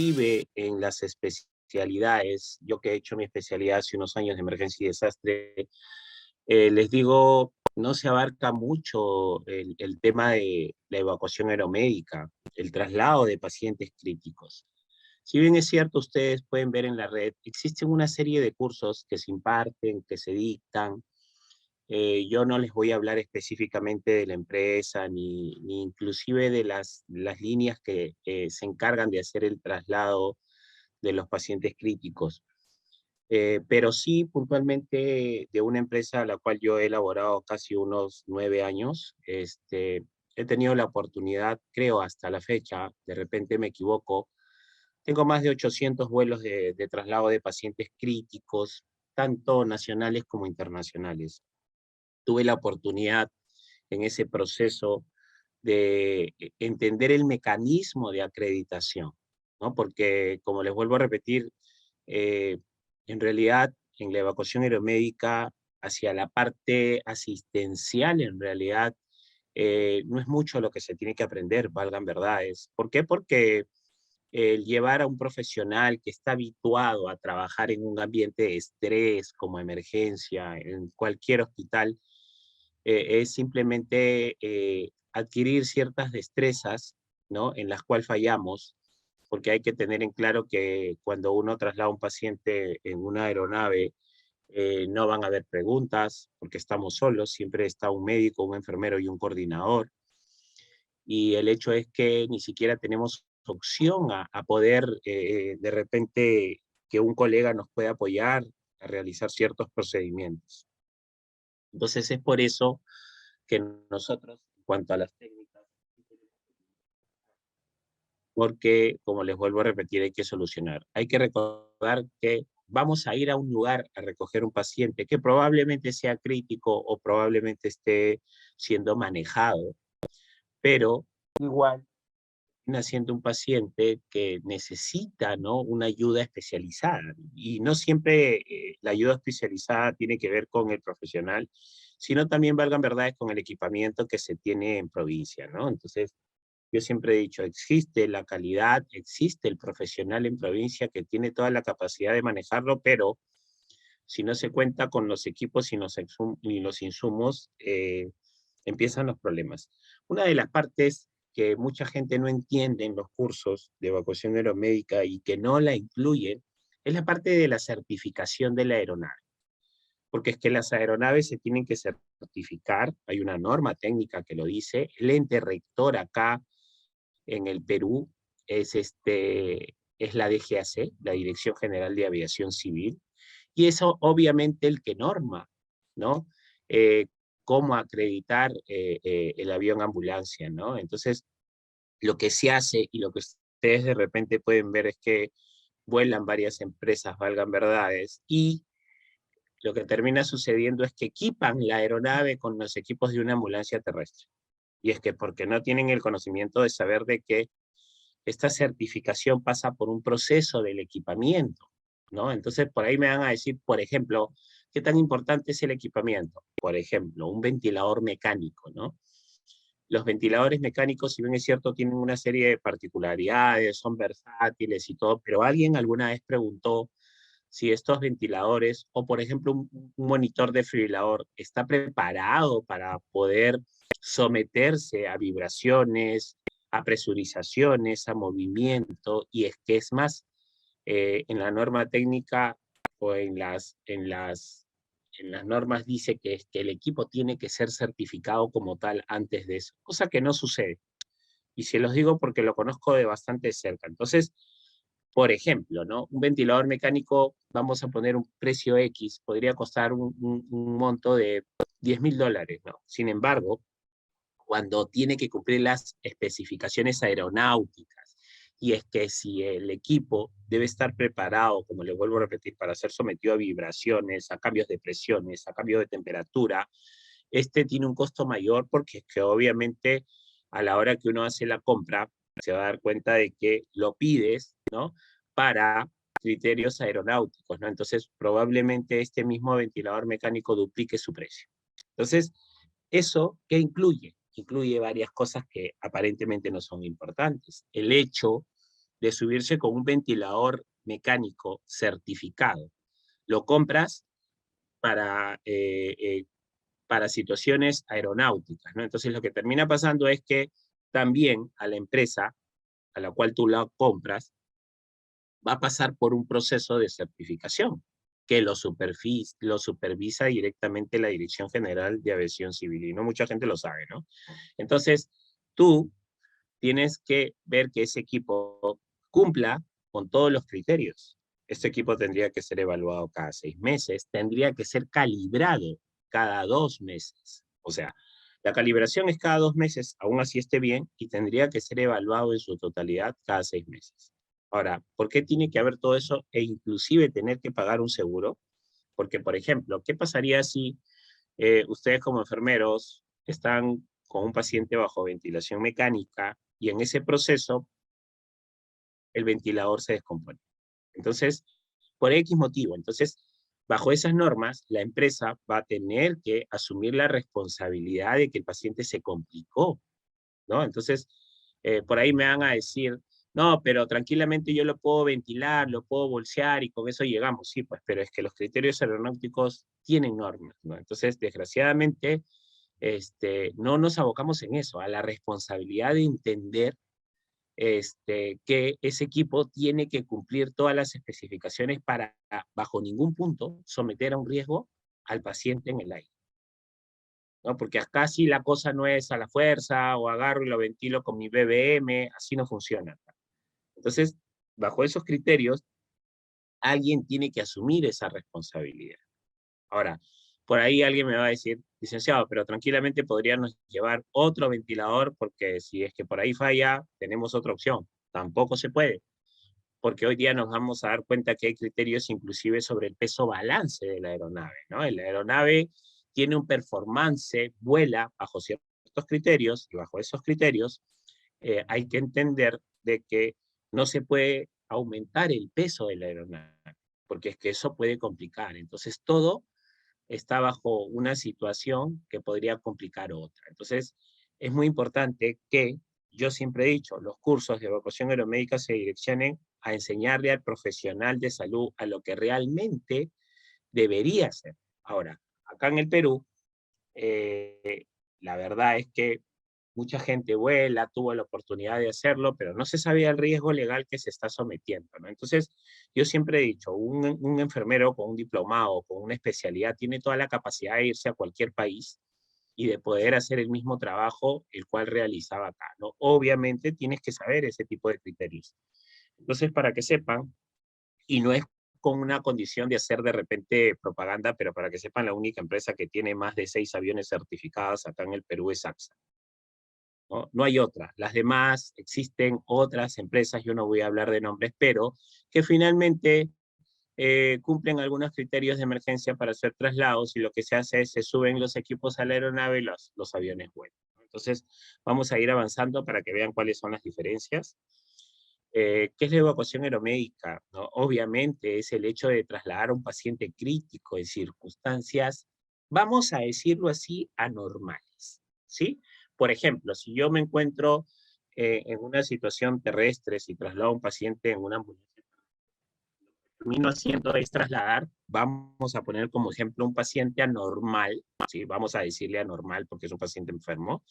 inclusive en las especialidades, yo que he hecho mi especialidad hace unos años de emergencia y desastre, les digo, no se abarca mucho el tema de la evacuación aeromédica, el traslado de pacientes críticos. Si bien es cierto, ustedes pueden ver en la red, existen una serie de cursos que se imparten, que se dictan. Yo no les voy a hablar específicamente de la empresa, ni inclusive de las líneas que se encargan de hacer el traslado de los pacientes críticos. Pero sí, puntualmente, de una empresa a la cual yo he elaborado casi unos 9 años, he tenido la oportunidad, creo hasta la fecha, de repente me equivoco, tengo más de 800 vuelos de traslado de pacientes críticos, tanto nacionales como internacionales. Tuve la oportunidad en ese proceso de entender el mecanismo de acreditación, ¿no? Porque, como les vuelvo a repetir, eh, en realidad, en la evacuación aeromédica, hacia la parte asistencial, en realidad, no es mucho lo que se tiene que aprender, valgan verdades. ¿Por qué? Porque el llevar a un profesional que está habituado a trabajar en un ambiente de estrés, como emergencia, en cualquier hospital, es simplemente adquirir ciertas destrezas, ¿no? En las cuales fallamos, porque hay que tener en claro que cuando uno traslada a un paciente en una aeronave, no van a haber preguntas, porque estamos solos, siempre está un médico, un enfermero y un coordinador, y el hecho es que ni siquiera tenemos opción a poder, de repente, que un colega nos pueda apoyar a realizar ciertos procedimientos. Entonces es por eso que nosotros, en cuanto a las técnicas, porque, como les vuelvo a repetir, hay que solucionar. Hay que recordar que vamos a ir a un lugar a recoger un paciente que probablemente sea crítico o probablemente esté siendo manejado, pero igual viene siendo un paciente que necesita, ¿no?, una ayuda especializada. Y no siempre la ayuda especializada tiene que ver con el profesional, sino también, valgan verdades, con el equipamiento que se tiene en provincia, ¿no? Entonces, yo siempre he dicho, existe la calidad, existe el profesional en provincia que tiene toda la capacidad de manejarlo, pero si no se cuenta con los equipos y los insumos, empiezan los problemas. Una de las partes que mucha gente no entiende en los cursos de evacuación aeromédica y que no la incluyen es la parte de la certificación de la aeronave. Porque es que las aeronaves se tienen que certificar, hay una norma técnica que lo dice, el ente rector acá en el Perú es la DGAC, la Dirección General de Aviación Civil, y eso obviamente el que norma, ¿no? Eh, cómo acreditar el avión ambulancia, ¿no? Entonces, lo que se hace y lo que ustedes de repente pueden ver es que vuelan varias empresas, valgan verdades, y lo que termina sucediendo es que equipan la aeronave con los equipos de una ambulancia terrestre. Y es que porque no tienen el conocimiento de saber de que esta certificación pasa por un proceso del equipamiento, ¿no? Entonces, por ahí me van a decir, por ejemplo, ¿qué tan importante es el equipamiento? Por ejemplo, un ventilador mecánico, ¿no? Los ventiladores mecánicos, si bien es cierto, tienen una serie de particularidades, son versátiles y todo, pero alguien alguna vez preguntó si estos ventiladores, o por ejemplo un monitor desfibrilador, está preparado para poder someterse a vibraciones, a presurizaciones, a movimiento, y es que es más, en la norma técnica o en las normas dice que, es que el equipo tiene que ser certificado como tal antes de eso, cosa que no sucede. Y se los digo porque lo conozco de bastante cerca. Entonces, por ejemplo, ¿no? Un ventilador mecánico, vamos a poner un precio X, podría costar un monto de $10.000, ¿no? Sin embargo, cuando tiene que cumplir las especificaciones aeronáuticas, y es que si el equipo debe estar preparado, como le vuelvo a repetir, para ser sometido a vibraciones, a cambios de presiones, a cambios de temperatura, este tiene un costo mayor porque es que obviamente a la hora que uno hace la compra, se va a dar cuenta de que lo pides, ¿no? Para criterios aeronáuticos, ¿no? Entonces, probablemente este mismo ventilador mecánico duplique su precio. Entonces, ¿eso qué incluye? Incluye varias cosas que aparentemente no son importantes. El hecho de subirse con un ventilador mecánico certificado. Lo compras para, para situaciones aeronáuticas, ¿no? Entonces lo que termina pasando es que también a la empresa a la cual tú la compras va a pasar por un proceso de certificación que lo supervisa directamente la Dirección General de Aviación Civil, y no mucha gente lo sabe, ¿no? Entonces, tú tienes que ver que ese equipo cumpla con todos los criterios. Este equipo tendría que ser evaluado cada 6 meses, tendría que ser calibrado cada 2 meses. O sea, la calibración es cada 2 meses, aún así esté bien, y tendría que ser evaluado en su totalidad cada 6 meses. Ahora, ¿por qué tiene que haber todo eso e inclusive tener que pagar un seguro? Porque, por ejemplo, ¿qué pasaría si ustedes como enfermeros están con un paciente bajo ventilación mecánica y en ese proceso el ventilador se descompone? Entonces, por X motivo, entonces, bajo esas normas, la empresa va a tener que asumir la responsabilidad de que el paciente se complicó, ¿no? Entonces, por ahí me van a decir, no, pero tranquilamente yo lo puedo ventilar, lo puedo bolsear y con eso llegamos. Sí, pues, pero es que los criterios aeronáuticos tienen normas, ¿no? Entonces, desgraciadamente, no nos abocamos en eso, a la responsabilidad de entender que ese equipo tiene que cumplir todas las especificaciones para, bajo ningún punto, someter a un riesgo al paciente en el aire, ¿no? Porque acá sí la cosa no es a la fuerza, o agarro y lo ventilo con mi BBM, así no funciona. Entonces, bajo esos criterios, alguien tiene que asumir esa responsabilidad. Ahora, por ahí alguien me va a decir, licenciado, pero tranquilamente podríamos llevar otro ventilador, porque si es que por ahí falla, tenemos otra opción. Tampoco se puede, porque hoy día nos vamos a dar cuenta que hay criterios inclusive sobre el peso balance de la aeronave, ¿no? La aeronave tiene un performance, vuela bajo ciertos criterios, y bajo esos criterios hay que entender de que no se puede aumentar el peso de la aeronave, porque es que eso puede complicar. Entonces, todo está bajo una situación que podría complicar otra. Entonces, es muy importante que, yo siempre he dicho, los cursos de evacuación aeromédica se direccionen a enseñarle al profesional de salud a lo que realmente debería ser. Ahora, acá en el Perú, la verdad es que mucha gente vuela, tuvo la oportunidad de hacerlo, pero no se sabía el riesgo legal que se está sometiendo, ¿no? Entonces, yo siempre he dicho, un enfermero con un diplomado, con una especialidad, tiene toda la capacidad de irse a cualquier país y de poder hacer el mismo trabajo el cual realizaba acá, ¿no? Obviamente tienes que saber ese tipo de criterios. Entonces, para que sepan, y no es con una condición de hacer de repente propaganda, pero para que sepan, la única empresa que tiene más de 6 aviones certificados acá en el Perú es AXA. ¿No? No hay otra. Las demás, existen otras empresas, yo no voy a hablar de nombres, pero que finalmente cumplen algunos criterios de emergencia para hacer traslados, y lo que se hace es se suben los equipos a la aeronave y los aviones vuelan. Entonces, vamos a ir avanzando para que vean cuáles son las diferencias. ¿Qué es la evacuación aeromédica? ¿No? Obviamente es el hecho de trasladar a un paciente crítico en circunstancias, vamos a decirlo así, anormales, ¿sí? Por ejemplo, si yo me encuentro en una situación terrestre, si traslado a un paciente en una ambulancia, lo que termino haciendo es trasladar, vamos a poner como ejemplo un paciente anormal, ¿sí? Vamos a decirle anormal porque es un paciente enfermo,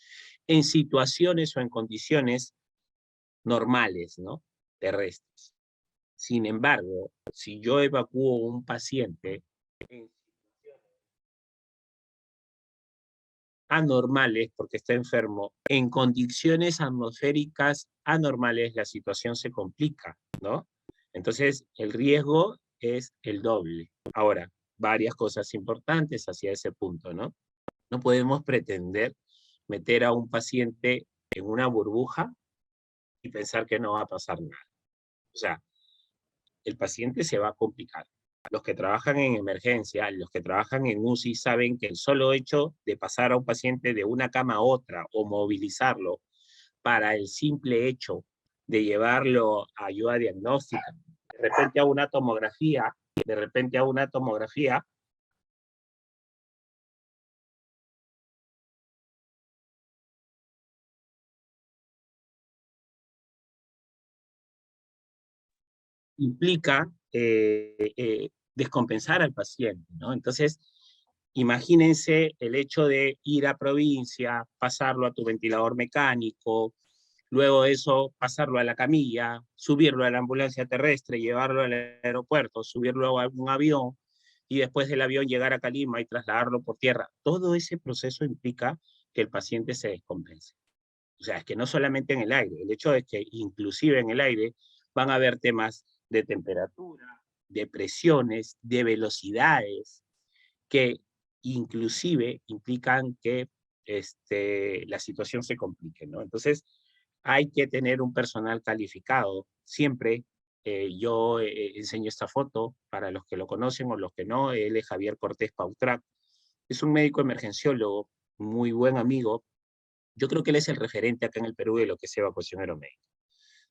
en situaciones o en condiciones normales, ¿no? Terrestres. Sin embargo, si yo evacúo un paciente en anormales porque está enfermo, en condiciones atmosféricas anormales, la situación se complica, ¿no? Entonces, el riesgo es el doble. Ahora, varias cosas importantes hacia ese punto, ¿no? No podemos pretender meter a un paciente en una burbuja y pensar que no va a pasar nada. O sea, el paciente se va a complicar. Los que trabajan en emergencia, los que trabajan en UCI saben que el solo hecho de pasar a un paciente de una cama a otra o movilizarlo para el simple hecho de llevarlo a ayuda diagnóstica, de repente a una tomografía, de repente a una tomografía, implica descompensar al paciente, ¿no? Entonces, imagínense el hecho de ir a provincia, pasarlo a tu ventilador mecánico, luego de eso pasarlo a la camilla, subirlo a la ambulancia terrestre, llevarlo al aeropuerto, subirlo a un avión y después del avión llegar a Calima y trasladarlo por tierra. Todo ese proceso implica que el paciente se descompense. O sea, es que no solamente en el aire, el hecho es que inclusive en el aire van a haber temas de temperatura, de presiones, de velocidades, que inclusive implican que la situación se complique, ¿no? Entonces, hay que tener un personal calificado. Siempre yo enseño esta foto para los que lo conocen o los que no. Él es Javier Cortés Pautrac. Es un médico emergenciólogo, muy buen amigo. Yo creo que él es el referente acá en el Perú de lo que es evacuación aeromédica.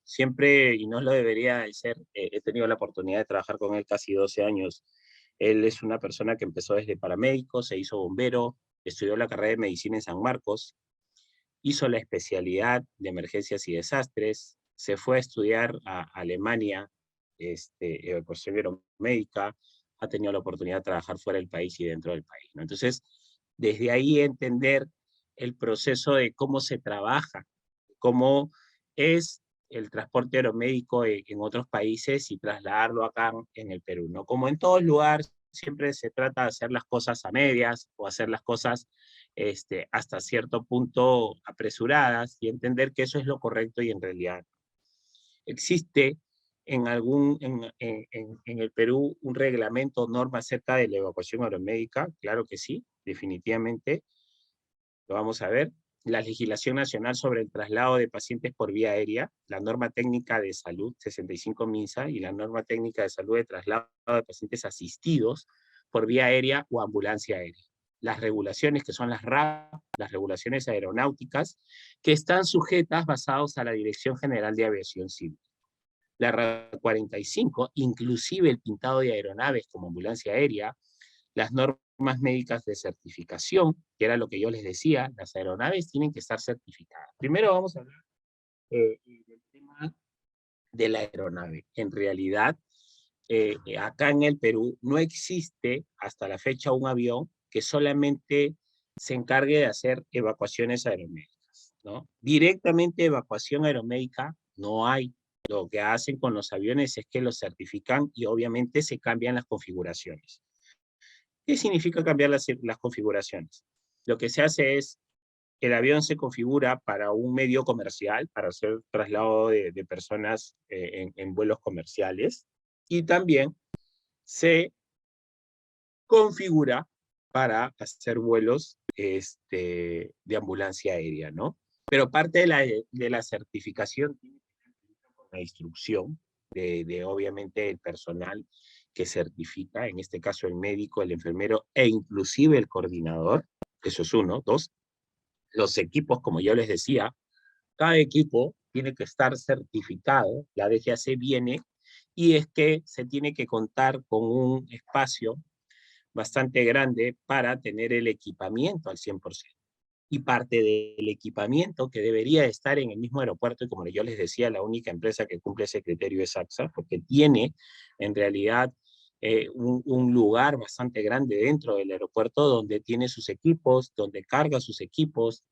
Siempre, y no lo debería de ser, he tenido la oportunidad de trabajar con él casi 12 años. Él es una persona que empezó desde paramédico, se hizo bombero, estudió la carrera de medicina en San Marcos, hizo la especialidad de emergencias y desastres, se fue a estudiar a Alemania, evacuación aeromédica, ha tenido la oportunidad de trabajar fuera del país y dentro del país, ¿no? Entonces, desde ahí entender el proceso de cómo se trabaja, cómo es el transporte aeromédico en otros países y trasladarlo acá en el Perú, ¿no? Como en todo lugar, siempre se trata de hacer las cosas a medias o hacer las cosas hasta cierto punto apresuradas y entender que eso es lo correcto y en realidad existe en el Perú un reglamento, norma acerca de la evacuación aeromédica, claro que sí, definitivamente, lo vamos a ver. La legislación nacional sobre el traslado de pacientes por vía aérea, la norma técnica de salud 65 MINSA y la norma técnica de salud de traslado de pacientes asistidos por vía aérea o ambulancia aérea. Las regulaciones que son las RAP, las regulaciones aeronáuticas, que están sujetas basados a la Dirección General de Aviación Civil. La RAP 45, inclusive el pintado de aeronaves como ambulancia aérea, las normas médicas de certificación, que era lo que yo les decía, las aeronaves tienen que estar certificadas. Primero vamos a hablar del tema de la aeronave. En realidad, acá en el Perú no existe hasta la fecha un avión que solamente se encargue de hacer evacuaciones aeromédicas, ¿no? Directamente evacuación aeromédica no hay. Lo que hacen con los aviones es que los certifican y obviamente se cambian las configuraciones. ¿Qué significa cambiar las configuraciones? Lo que se hace es, el avión se configura para un medio comercial, para hacer traslado de personas en vuelos comerciales, y también se configura para hacer vuelos de ambulancia aérea, ¿no? Pero parte de la certificación tiene que ver con la instrucción obviamente, el personal que certifica, en este caso el médico, el enfermero e inclusive el coordinador, eso es uno. Dos, los equipos, como yo les decía, cada equipo tiene que estar certificado, la DGAC viene, y es que se tiene que contar con un espacio bastante grande para tener el equipamiento al 100%. Y parte del equipamiento que debería estar en el mismo aeropuerto, y como yo les decía, la única empresa que cumple ese criterio es AXA, porque tiene en realidad un lugar bastante grande dentro del aeropuerto donde tiene sus equipos, donde carga sus equipos,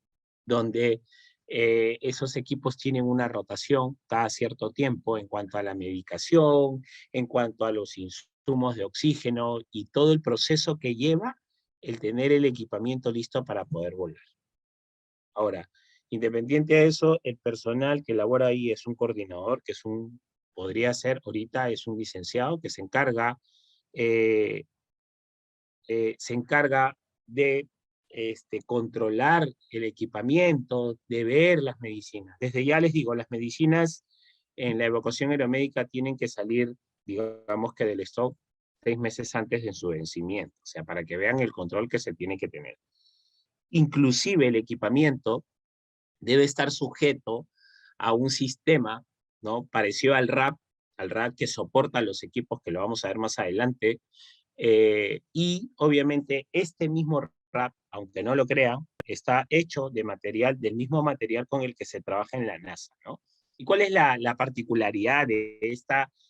donde esos equipos tienen una rotación cada cierto tiempo en cuanto a la medicación, en cuanto a los insumos de oxígeno y todo el proceso que lleva el tener el equipamiento listo para poder volar. Ahora, independiente de eso, el personal que labora ahí es un coordinador, que podría ser ahorita, es un licenciado que eh, se encarga de controlar el equipamiento, de ver las medicinas. Desde ya les digo, las medicinas en la evacuación aeromédica tienen que salir, digamos que del stock 6 meses antes de su vencimiento, o sea, para que vean el control que se tiene que tener. Inclusive el equipamiento debe estar sujeto a un sistema, ¿no? Parecido al RAP que soporta los equipos, que lo vamos a ver más adelante, y obviamente este mismo RAP, aunque no lo crean, está hecho de material, del mismo material con el que se trabaja en la NASA, ¿no? ¿Y cuál es la particularidad de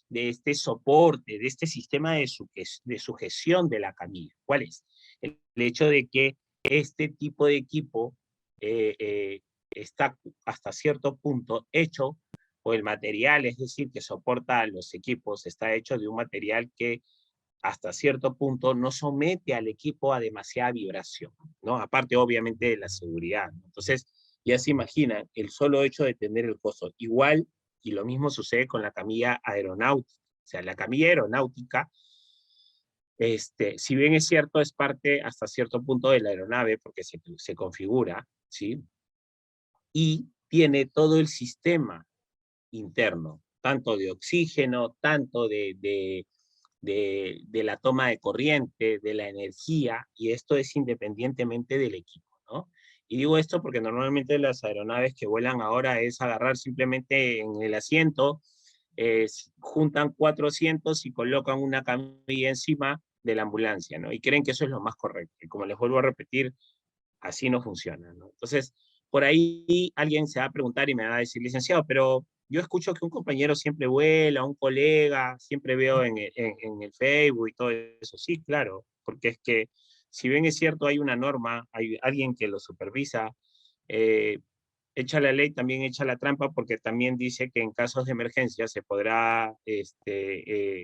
de este soporte, de este sistema de sujeción de la camilla. ¿Cuál es? El hecho de que este tipo de equipo está hasta cierto punto hecho, o el material, es decir, que soporta a los equipos, está hecho de un material que hasta cierto punto no somete al equipo a demasiada vibración, ¿no? Aparte, obviamente, de la seguridad, ¿no? Entonces, ya se imaginan el solo hecho de tener el costo. Igual, y lo mismo sucede con la camilla aeronáutica. O sea, la camilla aeronáutica, si bien es cierto, es parte hasta cierto punto de la aeronave, porque se configura, ¿sí? Y tiene todo el sistema interno, tanto de oxígeno, tanto de la toma de corriente, de la energía, y esto es independientemente del equipo, ¿no? Y digo esto porque normalmente las aeronaves que vuelan ahora es agarrar simplemente en el asiento, juntan 400 y colocan una camilla encima de la ambulancia, ¿no? Y creen que eso es lo más correcto. Y como les vuelvo a repetir, así no funciona, ¿no? Entonces, por ahí alguien se va a preguntar y me va a decir, licenciado, pero yo escucho que un compañero siempre vuela, un colega, siempre veo en el Facebook y todo eso. Sí, claro, porque es que si bien es cierto hay una norma, hay alguien que lo supervisa, eh, echa la ley, también echa la trampa, porque también dice que en casos de emergencia se podrá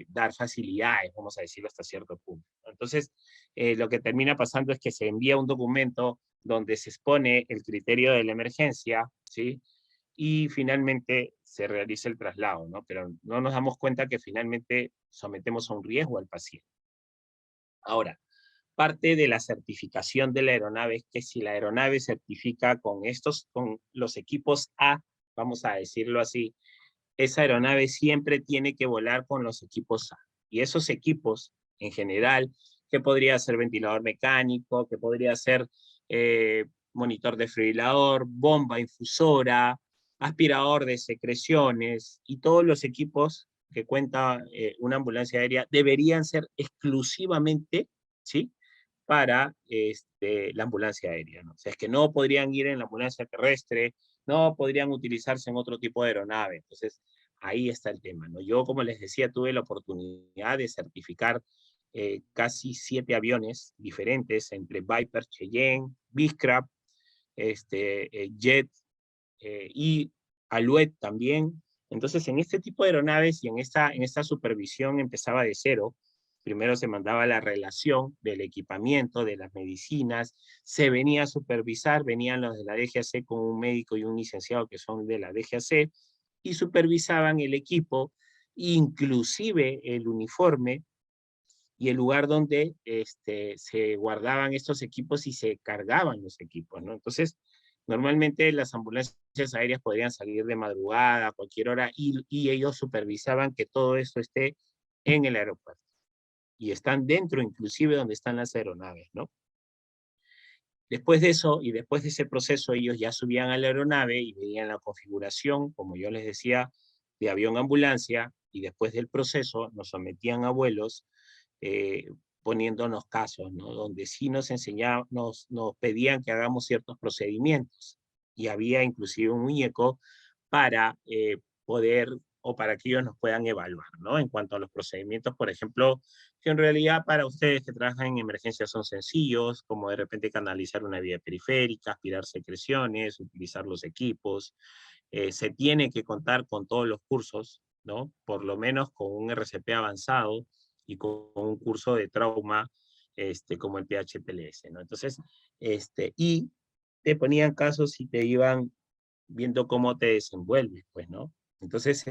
dar facilidades, vamos a decirlo hasta cierto punto. Entonces, lo que termina pasando es que se envía un documento donde se expone el criterio de la emergencia, ¿sí? Y finalmente se realiza el traslado, ¿no? Pero no nos damos cuenta que finalmente sometemos a un riesgo al paciente. Ahora, parte de la certificación de la aeronave es que si la aeronave certifica con los equipos A, vamos a decirlo así, esa aeronave siempre tiene que volar con los equipos A. Y esos equipos, en general, que podría ser ventilador mecánico, que podría ser monitor desfibrilador, bomba infusora, aspirador de secreciones, y todos los equipos que cuenta una ambulancia aérea deberían ser exclusivamente, ¿sí?, para la ambulancia aérea, ¿no? O sea, es que no podrían ir en la ambulancia terrestre, no podrían utilizarse en otro tipo de aeronave. Entonces, ahí está el tema, ¿no? Yo, como les decía, tuve la oportunidad de certificar casi 7 aviones diferentes, entre Viper, Cheyenne, Beechcraft, Jet y Alouette también. Entonces, en este tipo de aeronaves y en esta supervisión empezaba de cero. Primero se mandaba la relación del equipamiento, de las medicinas, se venía a supervisar, venían los de la DGAC con un médico y un licenciado que son de la DGAC, y supervisaban el equipo, inclusive el uniforme y el lugar donde se guardaban estos equipos y se cargaban los equipos, ¿no? Entonces, normalmente las ambulancias aéreas podrían salir de madrugada, a cualquier hora, y ellos supervisaban que todo esto esté en el aeropuerto. Y están dentro, inclusive, donde están las aeronaves, ¿no? Después de eso, y después de ese proceso, ellos ya subían a la aeronave y veían la configuración, como yo les decía, de avión-ambulancia, y después del proceso nos sometían a vuelos, eh, poniéndonos casos, ¿no? Donde sí nos enseñaban, nos pedían que hagamos ciertos procedimientos, y había inclusive un muñeco para poder, o para que ellos nos puedan evaluar, ¿no? En cuanto a los procedimientos, por ejemplo, que en realidad para ustedes que trabajan en emergencias son sencillos, como de repente canalizar una vía periférica, aspirar secreciones, utilizar los equipos. Se tiene que contar con todos los cursos, ¿no? Por lo menos con un RCP avanzado y con un curso de trauma, como el PHTLS, ¿no? Entonces, y te ponían casos y te iban viendo cómo te desenvuelves, pues, ¿no? Entonces,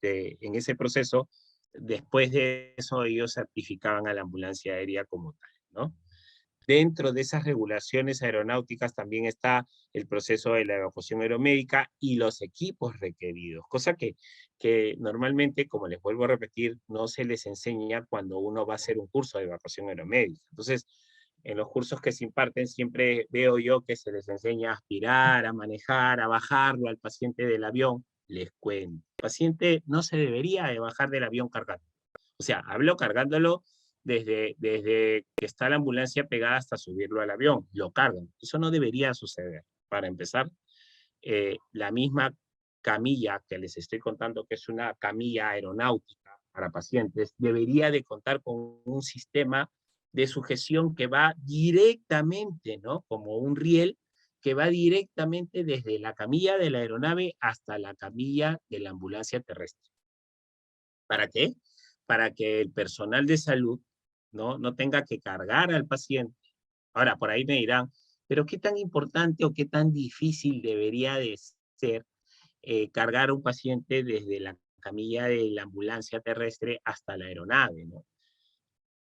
en ese proceso, después de eso, ellos certificaban a la ambulancia aérea como tal, ¿no? Dentro de esas regulaciones aeronáuticas también está el proceso de la evacuación aeromédica y los equipos requeridos, cosa que normalmente, como les vuelvo a repetir, no se les enseña cuando uno va a hacer un curso de evacuación aeromédica. Entonces, en los cursos que se imparten siempre veo yo que se les enseña a aspirar, a manejar, a bajarlo al paciente del avión. Les cuento, el paciente no se debería de bajar del avión cargando. O sea, hablo cargándolo desde que está la ambulancia pegada hasta subirlo al avión, lo cargan. Eso no debería suceder. Para empezar, la misma camilla que les estoy contando, que es una camilla aeronáutica, para pacientes, debería de contar con un sistema de sujeción que va directamente, ¿no? Como un riel que va directamente desde la camilla de la aeronave hasta la camilla de la ambulancia terrestre. ¿Para qué? Para que el personal de salud no tenga que cargar al paciente. Ahora, por ahí me dirán, pero ¿qué tan importante o qué tan difícil debería de ser cargar a un paciente desde la camilla de la ambulancia terrestre hasta la aeronave, ¿no?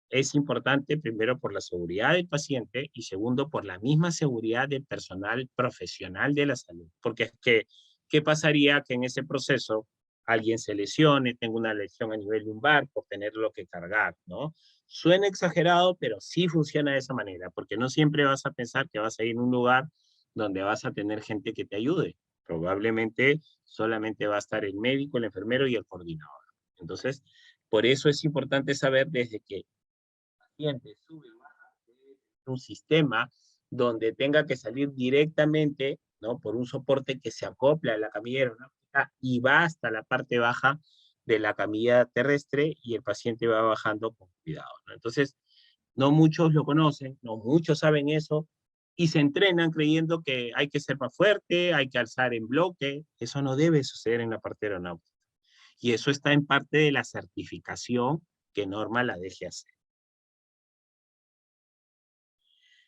Es importante primero por la seguridad del paciente y segundo por la misma seguridad del personal profesional de la salud. Porque es que, ¿qué pasaría que en ese proceso alguien se lesione, tenga una lesión a nivel lumbar por tenerlo que cargar, ¿no? Suena exagerado, pero sí funciona de esa manera, porque no siempre vas a pensar que vas a ir a un lugar donde vas a tener gente que te ayude. Probablemente solamente va a estar el médico, el enfermero y el coordinador. Entonces, por eso es importante saber desde que paciente sube o baja, debe tener un sistema donde tenga que salir directamente, ¿no? Por un soporte que se acopla a la camilla aeronáutica y va hasta la parte baja de la camilla terrestre y el paciente va bajando con cuidado, ¿no? Entonces, no muchos lo conocen, no muchos saben eso y se entrenan creyendo que hay que ser más fuerte, hay que alzar en bloque. Eso no debe suceder en la parte aeronáutica. Y eso está en parte de la certificación que norma la DGAC.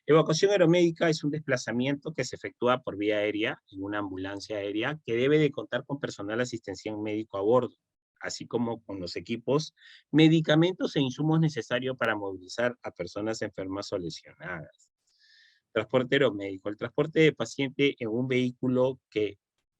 Evacuación aeromédica es un desplazamiento que se efectúa por vía aérea en una ambulancia aérea que debe de contar con personal asistencial médico a bordo, así como con los equipos, medicamentos e insumos necesarios para movilizar a personas enfermas o lesionadas. Transporte aeromédico. El transporte de paciente en un vehículo que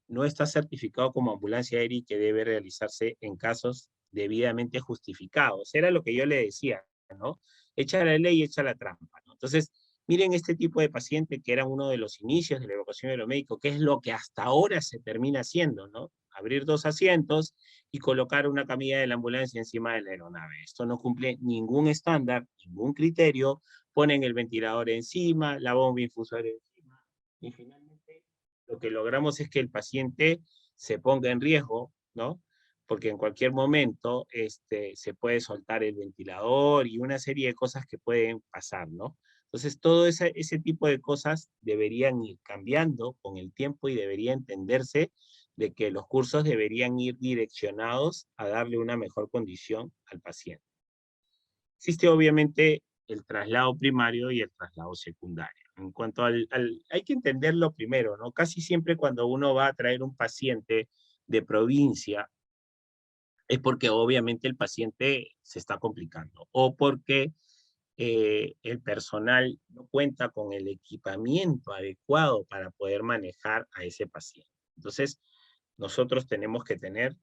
no está certificado como ambulancia aérea y que debe realizarse en casos debidamente justificados. Era lo que yo le decía, ¿no? Echa la ley, echa la trampa, ¿no? Entonces, miren este tipo de paciente que era uno de los inicios de la evacuación aeromédica, que es lo que hasta ahora se termina haciendo, ¿no? Abrir 2 asientos y colocar una camilla de la ambulancia encima de la aeronave. Esto no cumple ningún estándar, ningún criterio. Ponen el ventilador encima, la bomba infusora encima, y finalmente lo que logramos es que el paciente se ponga en riesgo, ¿no? Porque en cualquier momento se puede soltar el ventilador y una serie de cosas que pueden pasar, ¿no? Entonces, todo ese tipo de cosas deberían ir cambiando con el tiempo y debería entenderse de que los cursos deberían ir direccionados a darle una mejor condición al paciente. Existe obviamente el traslado primario y el traslado secundario. En cuanto hay que entenderlo primero, ¿no? Casi siempre cuando uno va a traer un paciente de provincia, es porque obviamente el paciente se está complicando o porque el personal no cuenta con el equipamiento adecuado para poder manejar a ese paciente. Entonces, nosotros tenemos que tener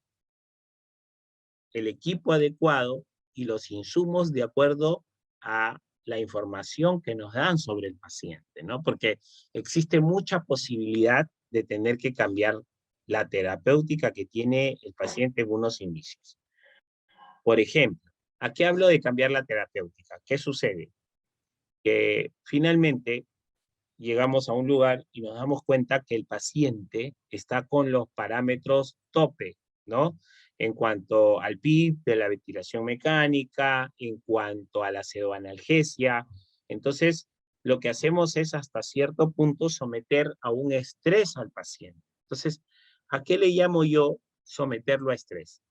el equipo adecuado y los insumos de acuerdo a la información que nos dan sobre el paciente, ¿no? Porque existe mucha posibilidad de tener que cambiar la terapéutica que tiene el paciente en unos inicios. Por ejemplo, ¿a qué hablo de cambiar la terapéutica? ¿Qué sucede? Que finalmente llegamos a un lugar y nos damos cuenta que el paciente está con los parámetros tope, ¿no? En cuanto al PIB de la ventilación mecánica, en cuanto a la pseudoanalgesia. Entonces, lo que hacemos es hasta cierto punto someter a un estrés al paciente. Entonces, ¿a qué le llamo yo someterlo a estrés?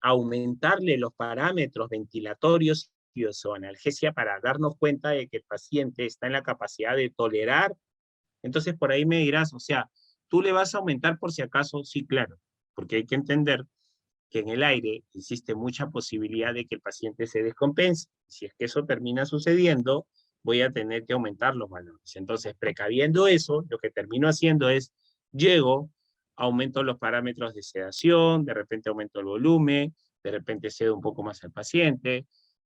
Aumentarle los parámetros ventilatorios y ozoanalgesia para darnos cuenta de que el paciente está en la capacidad de tolerar. Entonces, por ahí me dirás, o sea, ¿tú le vas a aumentar por si acaso? Sí, claro, porque hay que entender que en el aire existe mucha posibilidad de que el paciente se descompense. Si es que eso termina sucediendo, voy a tener que aumentar los valores. Entonces, precaviendo eso, lo que termino haciendo es, llego, aumento los parámetros de sedación, de repente aumento el volumen, de repente cedo un poco más al paciente,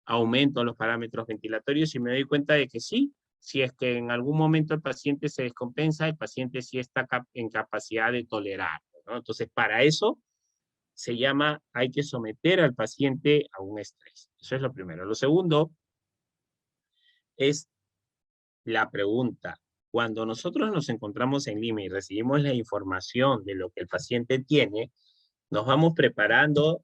aumento los parámetros ventilatorios y me doy cuenta de que sí, si es que en algún momento el paciente se descompensa, el paciente sí está en capacidad de tolerar, ¿no? Entonces, para eso se llama, hay que someter al paciente a un estrés. Eso es lo primero. Lo segundo es la pregunta. Cuando nosotros nos encontramos en Lima y recibimos la información de lo que el paciente tiene, nos vamos preparando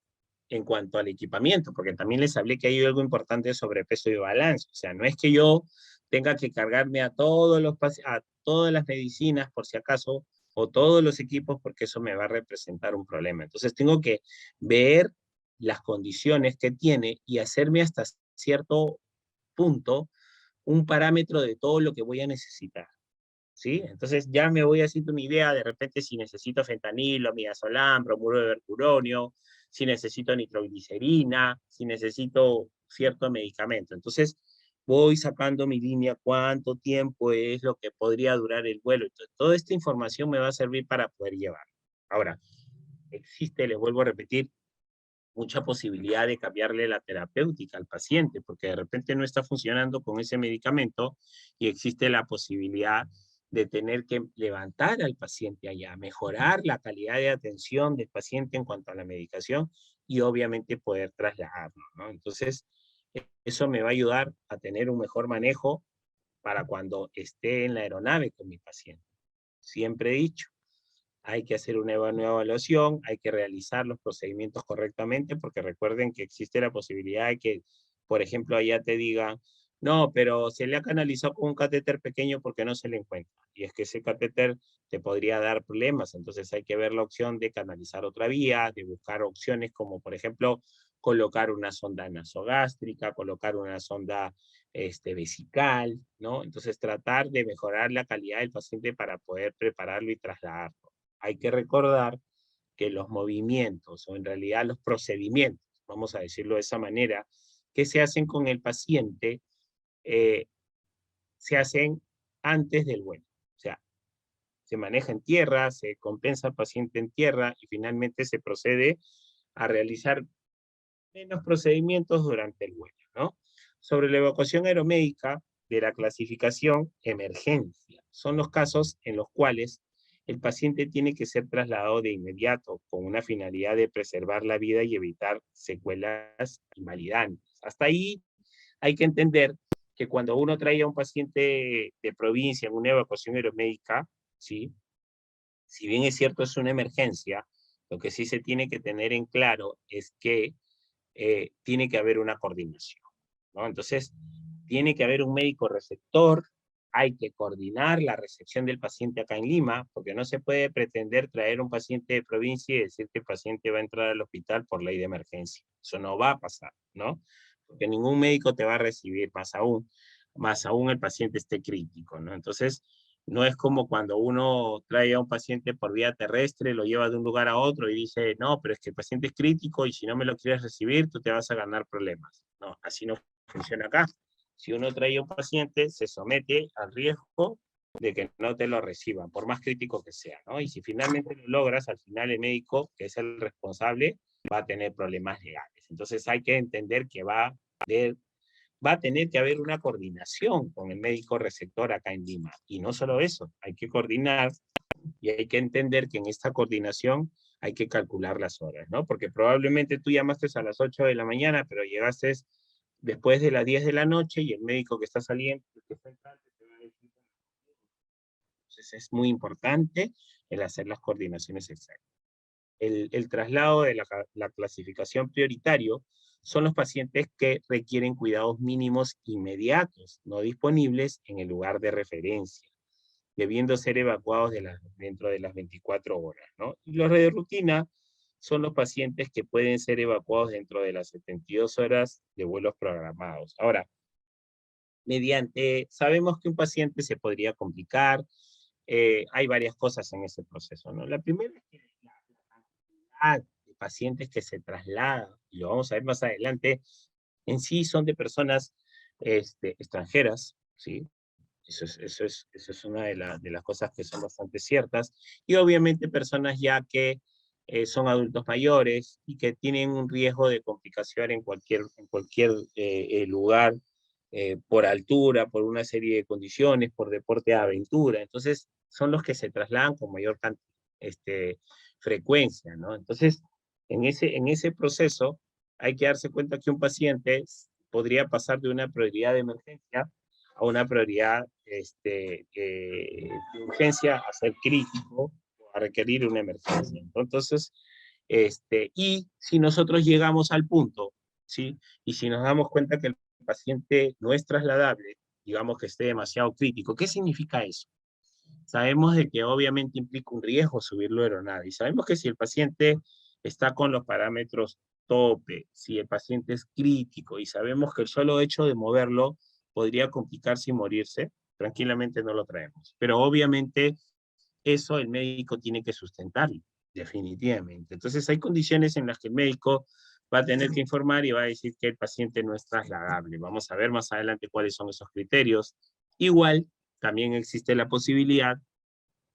en cuanto al equipamiento, porque también les hablé que hay algo importante sobre peso y balance. O sea, no es que yo tenga que cargarme a a todas las medicinas, por si acaso, o todos los equipos, porque eso me va a representar un problema. Entonces tengo que ver las condiciones que tiene y hacerme hasta cierto punto un parámetro de todo lo que voy a necesitar. ¿Sí? Entonces ya me voy haciendo una idea de repente si necesito fentanilo, midazolam, bromuro de mercuronio, si necesito nitroglicerina, si necesito cierto medicamento. Entonces voy sacando mi línea, cuánto tiempo es lo que podría durar el vuelo. Entonces, toda esta información me va a servir para poder llevar. Ahora, existe, les vuelvo a repetir, mucha posibilidad de cambiarle la terapéutica al paciente, porque de repente no está funcionando con ese medicamento y existe la posibilidad de tener que levantar al paciente allá, mejorar la calidad de atención del paciente en cuanto a la medicación y obviamente poder trasladarlo, ¿no? Entonces, eso me va a ayudar a tener un mejor manejo para cuando esté en la aeronave con mi paciente. Siempre he dicho, hay que hacer una nueva evaluación, hay que realizar los procedimientos correctamente, porque recuerden que existe la posibilidad de que, por ejemplo, allá te digan, no, pero se le ha canalizado con un catéter pequeño porque no se le encuentra. Y es que ese catéter te podría dar problemas, entonces hay que ver la opción de canalizar otra vía, de buscar opciones como, por ejemplo, colocar una sonda nasogástrica, colocar una sonda vesical, ¿no? Entonces tratar de mejorar la calidad del paciente para poder prepararlo y trasladarlo. Hay que recordar que los movimientos, o en realidad los procedimientos, vamos a decirlo de esa manera, que se hacen con el paciente, eh, se hacen antes del vuelo. O sea, se maneja en tierra, se compensa al paciente en tierra y finalmente se procede a realizar menos procedimientos durante el vuelo, ¿no? Sobre la evacuación aeromédica de la clasificación emergencia, son los casos en los cuales el paciente tiene que ser trasladado de inmediato con una finalidad de preservar la vida y evitar secuelas invalidantes. Hasta ahí hay que entender que cuando uno trae a un paciente de provincia en una evacuación aeromédica, ¿sí? Si bien es cierto es una emergencia, lo que sí se tiene que tener en claro es que tiene que haber una coordinación, ¿no? Entonces, tiene que haber un médico receptor, hay que coordinar la recepción del paciente acá en Lima, porque no se puede pretender traer un paciente de provincia y decir que el paciente va a entrar al hospital por ley de emergencia. Eso no va a pasar, ¿no? Porque ningún médico te va a recibir, más aún el paciente esté crítico, ¿no? Entonces, no es como cuando uno trae a un paciente por vía terrestre, lo lleva de un lugar a otro y dice, no, pero es que el paciente es crítico y si no me lo quieres recibir, tú te vas a ganar problemas. No, así no funciona acá. Si uno trae a un paciente, se somete al riesgo de que no te lo reciban, por más crítico que sea, ¿no? Y si finalmente lo logras, al final el médico, que es el responsable, va a tener problemas legales. Entonces hay que entender que va a tener que haber una coordinación con el médico receptor acá en Lima. Y no solo eso, hay que coordinar y hay que entender que en esta coordinación hay que calcular las horas, ¿no? Porque probablemente tú llamaste a las 8 de la mañana, pero llegaste después de las 10 de la noche y el médico que está saliendo, que está entrando, te va a decir. Entonces es muy importante el hacer las coordinaciones exactas. El traslado de la clasificación prioritario son los pacientes que requieren cuidados mínimos inmediatos, no disponibles en el lugar de referencia, debiendo ser evacuados dentro de las 24 horas, ¿no? Y los de rutina son los pacientes que pueden ser evacuados dentro de las 72 horas de vuelos programados. Ahora, sabemos que un paciente se podría complicar, hay varias cosas en ese proceso, ¿no? La primera es que la cantidad de pacientes que se trasladan, y lo vamos a ver más adelante, en sí son de personas extranjeras, ¿sí? Eso es una de las cosas que son bastante ciertas. Y obviamente personas ya que son adultos mayores y que tienen un riesgo de complicación en cualquier lugar, por altura, por una serie de condiciones, por deporte de aventura. Entonces, son los que se trasladan con mayor frecuencia, ¿no? Entonces, en ese proceso, hay que darse cuenta que un paciente podría pasar de una prioridad de emergencia a una prioridad de urgencia a ser crítico o a requerir una emergencia. Entonces, Y si nosotros llegamos al punto, ¿sí? Y si nos damos cuenta que el paciente no es trasladable, digamos que esté demasiado crítico, ¿qué significa eso? Sabemos de que obviamente implica un riesgo subirlo a aeronave y sabemos que si el paciente está con los parámetros tope, si el paciente es crítico y sabemos que el solo hecho de moverlo podría complicarse y morirse, tranquilamente no lo traemos. Pero obviamente eso el médico tiene que sustentarlo, definitivamente. Entonces hay condiciones en las que el médico va a tener que informar y va a decir que el paciente no es trasladable. Vamos a ver más adelante cuáles son esos criterios. Igual, también existe la posibilidad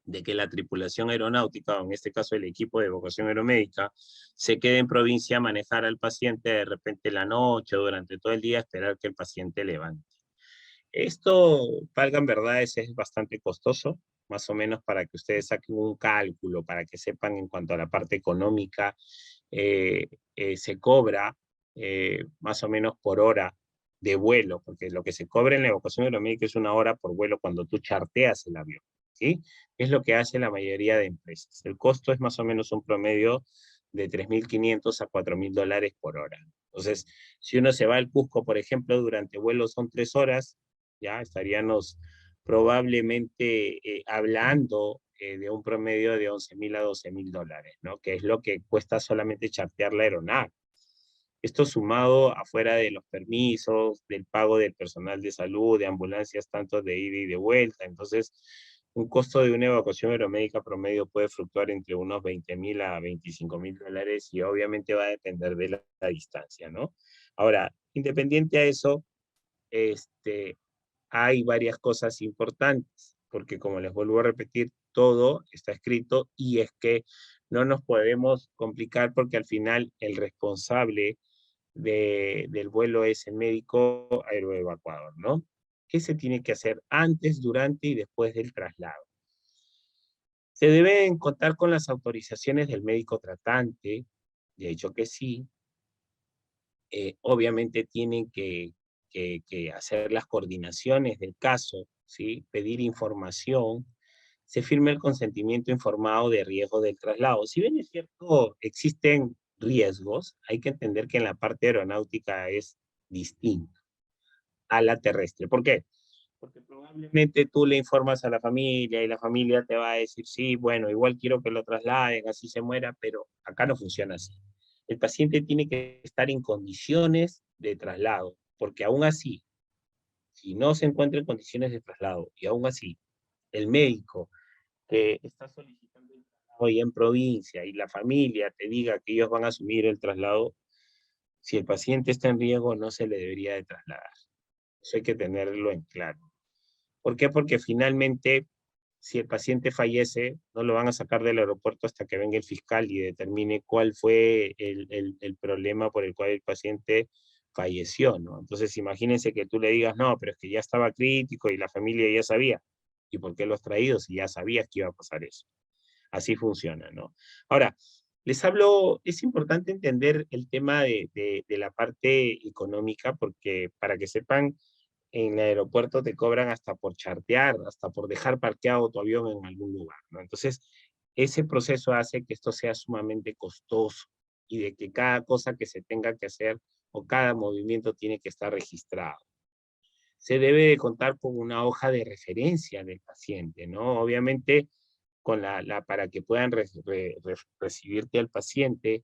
de que la tripulación aeronáutica, o en este caso el equipo de evacuación aeromédica, se quede en provincia a manejar al paciente de repente la noche o durante todo el día, a esperar que el paciente levante. Esto, valgan verdades, es bastante costoso, más o menos para que ustedes saquen un cálculo, para que sepan en cuanto a la parte económica, se cobra más o menos por hora de vuelo, porque lo que se cobra en la evacuación aeromédica es una hora por vuelo cuando tú charteas el avión, ¿sí? Es lo que hace la mayoría de empresas. El costo es más o menos un promedio de 3.500 a $4.000 por hora. Entonces, si uno se va al Cusco, por ejemplo, durante vuelo son 3 horas, ya estaríamos probablemente hablando de un promedio de 11.000 a 12.000 dólares, ¿no? Que es lo que cuesta solamente chartear la aeronave. Esto sumado afuera de los permisos, del pago del personal de salud, de ambulancias, tanto de ida y de vuelta. Entonces, un costo de una evacuación aeromédica promedio puede fluctuar entre unos 20.000 a 25.000 dólares y obviamente va a depender de la distancia, ¿no? Ahora, independiente a eso, hay varias cosas importantes, porque como les vuelvo a repetir, todo está escrito y es que no nos podemos complicar porque al final el responsable del vuelo es el médico aeroevacuador, ¿no? ¿Qué se tiene que hacer antes, durante y después del traslado? Se deben contar con las autorizaciones del médico tratante, de hecho que sí. Obviamente tienen que hacer las coordinaciones del caso, ¿sí? Pedir información, se firma el consentimiento informado de riesgo del traslado. Si bien es cierto, existen riesgos, hay que entender que en la parte aeronáutica es distinto a la terrestre. ¿Por qué? Porque probablemente tú le informas a la familia y la familia te va a decir, sí, bueno, igual quiero que lo trasladen, así se muera, pero acá no funciona así. El paciente tiene que estar en condiciones de traslado, porque aún así, si no se encuentra en condiciones de traslado y aún así el médico que está solicitando el traslado ahí en provincia y la familia te diga que ellos van a asumir el traslado, si el paciente está en riesgo no se le debería de trasladar. Eso hay que tenerlo en claro. ¿Por qué? Porque finalmente, si el paciente fallece, no lo van a sacar del aeropuerto hasta que venga el fiscal y determine cuál fue el problema por el cual el paciente falleció, ¿no? Entonces, imagínense que tú le digas, no, pero es que ya estaba crítico y la familia ya sabía. ¿Y por qué lo has traído si ya sabías que iba a pasar eso? Así funciona, ¿no? Ahora, les hablo, es importante entender el tema de la parte económica, porque para que sepan, en el aeropuerto te cobran hasta por chartear, hasta por dejar parqueado tu avión en algún lugar, ¿no? Entonces, ese proceso hace que esto sea sumamente costoso y de que cada cosa que se tenga que hacer o cada movimiento tiene que estar registrado. Se debe de contar con una hoja de referencia del paciente, ¿no? Obviamente, con para que puedan recibirte al paciente,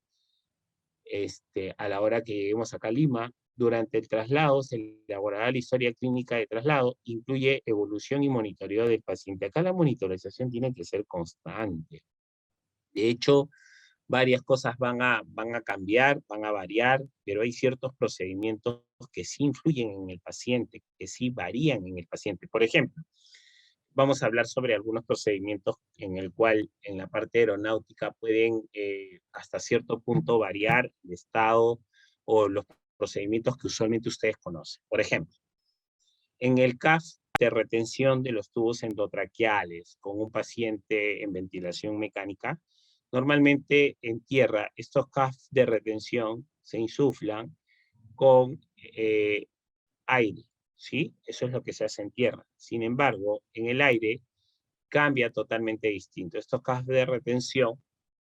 a la hora que lleguemos acá a Lima. Durante el traslado se elaborará la historia clínica de traslado, incluye evolución y monitoreo del paciente. Acá la monitorización tiene que ser constante. De hecho, varias cosas van a cambiar, van a variar, pero hay ciertos procedimientos que sí influyen en el paciente, que sí varían en el paciente. Por ejemplo, vamos a hablar sobre algunos procedimientos en el cual en la parte aeronáutica pueden hasta cierto punto variar el estado o los procedimientos que usualmente ustedes conocen. Por ejemplo, en el CAF de retención de los tubos endotraqueales con un paciente en ventilación mecánica, normalmente en tierra estos CAF de retención se insuflan con aire, ¿sí? Eso es lo que se hace en tierra. Sin embargo, en el aire cambia totalmente distinto. Estos casos de retención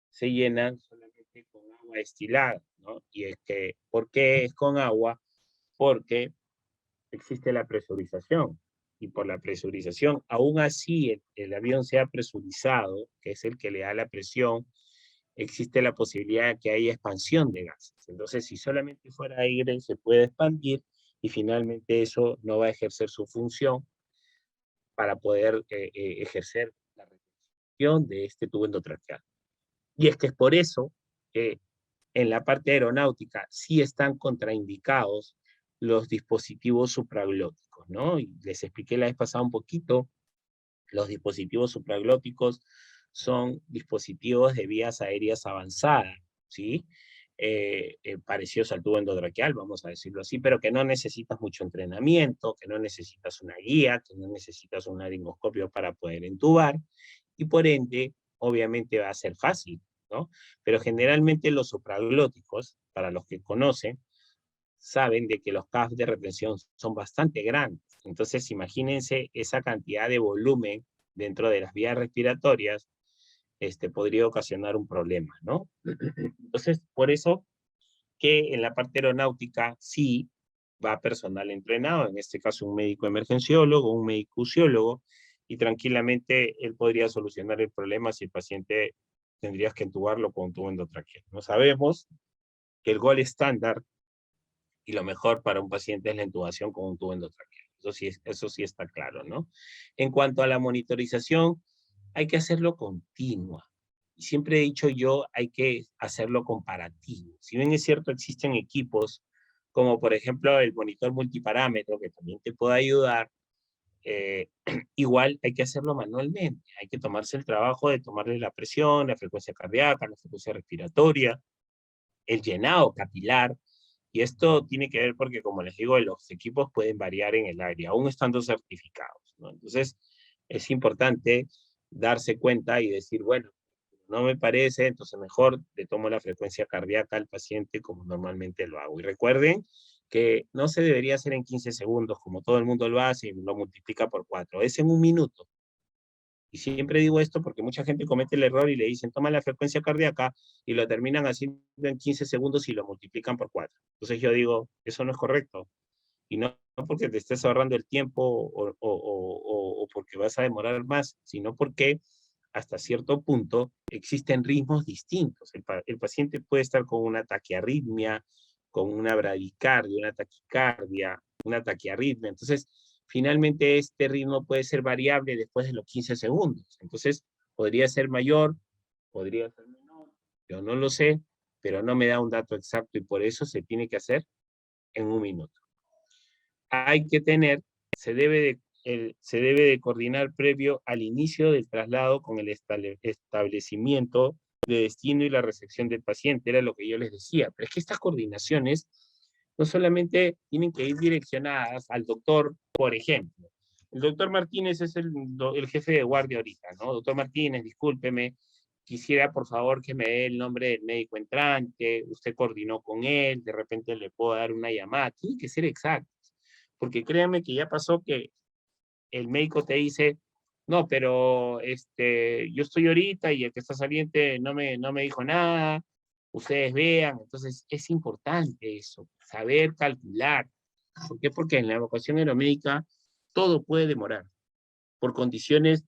se llenan solamente con agua destilada, ¿no? Y es que, ¿por qué es con agua? Porque existe la presurización. Y por la presurización, aún así el avión sea presurizado, que es el que le da la presión, existe la posibilidad de que haya expansión de gases. Entonces, si solamente fuera aire, se puede expandir y finalmente eso no va a ejercer su función para poder ejercer la retención de este tubo endotraqueal. Y es que es por eso que en la parte aeronáutica sí están contraindicados los dispositivos supraglóticos, ¿no? Y les expliqué la vez pasada un poquito, los dispositivos supraglóticos son dispositivos de vías aéreas avanzadas, ¿sí? Parecidos al tubo endotraqueal, vamos a decirlo así, pero que no necesitas mucho entrenamiento, que no necesitas una guía, que no necesitas un laringoscopio para poder entubar, y por ende, obviamente va a ser fácil, ¿no? Pero generalmente los supraglóticos, para los que conocen, saben de que los CAF de retención son bastante grandes. Entonces, imagínense esa cantidad de volumen dentro de las vías respiratorias, podría ocasionar un problema, ¿no? Entonces, por eso que en la parte aeronáutica sí va personal entrenado, en este caso un médico emergenciólogo, un médico usiólogo, y tranquilamente él podría solucionar el problema si el paciente tendrías que entubarlo con un tubo endotraqueal. No sabemos que el gol estándar y lo mejor para un paciente es la intubación con un tubo endotraqueal. Eso sí está claro, ¿no? En cuanto a la monitorización, hay que hacerlo continua. Y siempre he dicho yo, hay que hacerlo comparativo. Si bien es cierto, existen equipos como por ejemplo el monitor multiparámetro, que también te puede ayudar, eh, igual hay que hacerlo manualmente. Hay que tomarse el trabajo de tomarle la presión, la frecuencia cardíaca, la frecuencia respiratoria, el llenado capilar, y esto tiene que ver porque, como les digo, los equipos pueden variar en el área, aún estando certificados, ¿no? Entonces, es importante darse cuenta y decir, bueno, no me parece, entonces mejor le tomo la frecuencia cardíaca al paciente como normalmente lo hago. Y recuerden que no se debería hacer en 15 segundos, como todo el mundo lo hace y lo multiplica por 4, es en un minuto. Y siempre digo esto porque mucha gente comete el error y le dicen, toma la frecuencia cardíaca y lo terminan haciendo en 15 segundos y lo multiplican por 4. Entonces yo digo, eso no es correcto. Y no porque te estés ahorrando el tiempo o porque vas a demorar más, sino porque hasta cierto punto existen ritmos distintos. El paciente puede estar con una taquiarritmia, con una bradicardia, una taquicardia, una taquiarritmia. Entonces, finalmente este ritmo puede ser variable después de los 15 segundos. Entonces, podría ser mayor, podría ser menor, yo no lo sé, pero no me da un dato exacto y por eso se tiene que hacer en un minuto. Hay que tener, se debe de coordinar previo al inicio del traslado con el establecimiento de destino y la recepción del paciente, era lo que yo les decía, pero es que estas coordinaciones no solamente tienen que ir direccionadas al doctor, por ejemplo. El doctor Martínez es el jefe de guardia ahorita, ¿no? Doctor Martínez, discúlpeme, quisiera por favor que me dé el nombre del médico entrante, usted coordinó con él, de repente le puedo dar una llamada, tiene que ser exacto, porque créanme que ya pasó que el médico te dice, no, pero yo estoy ahorita y el que está saliente no me dijo nada, ustedes vean, entonces es importante eso, saber calcular. ¿Por qué? Porque en la evacuación aeromédica todo puede demorar, por condiciones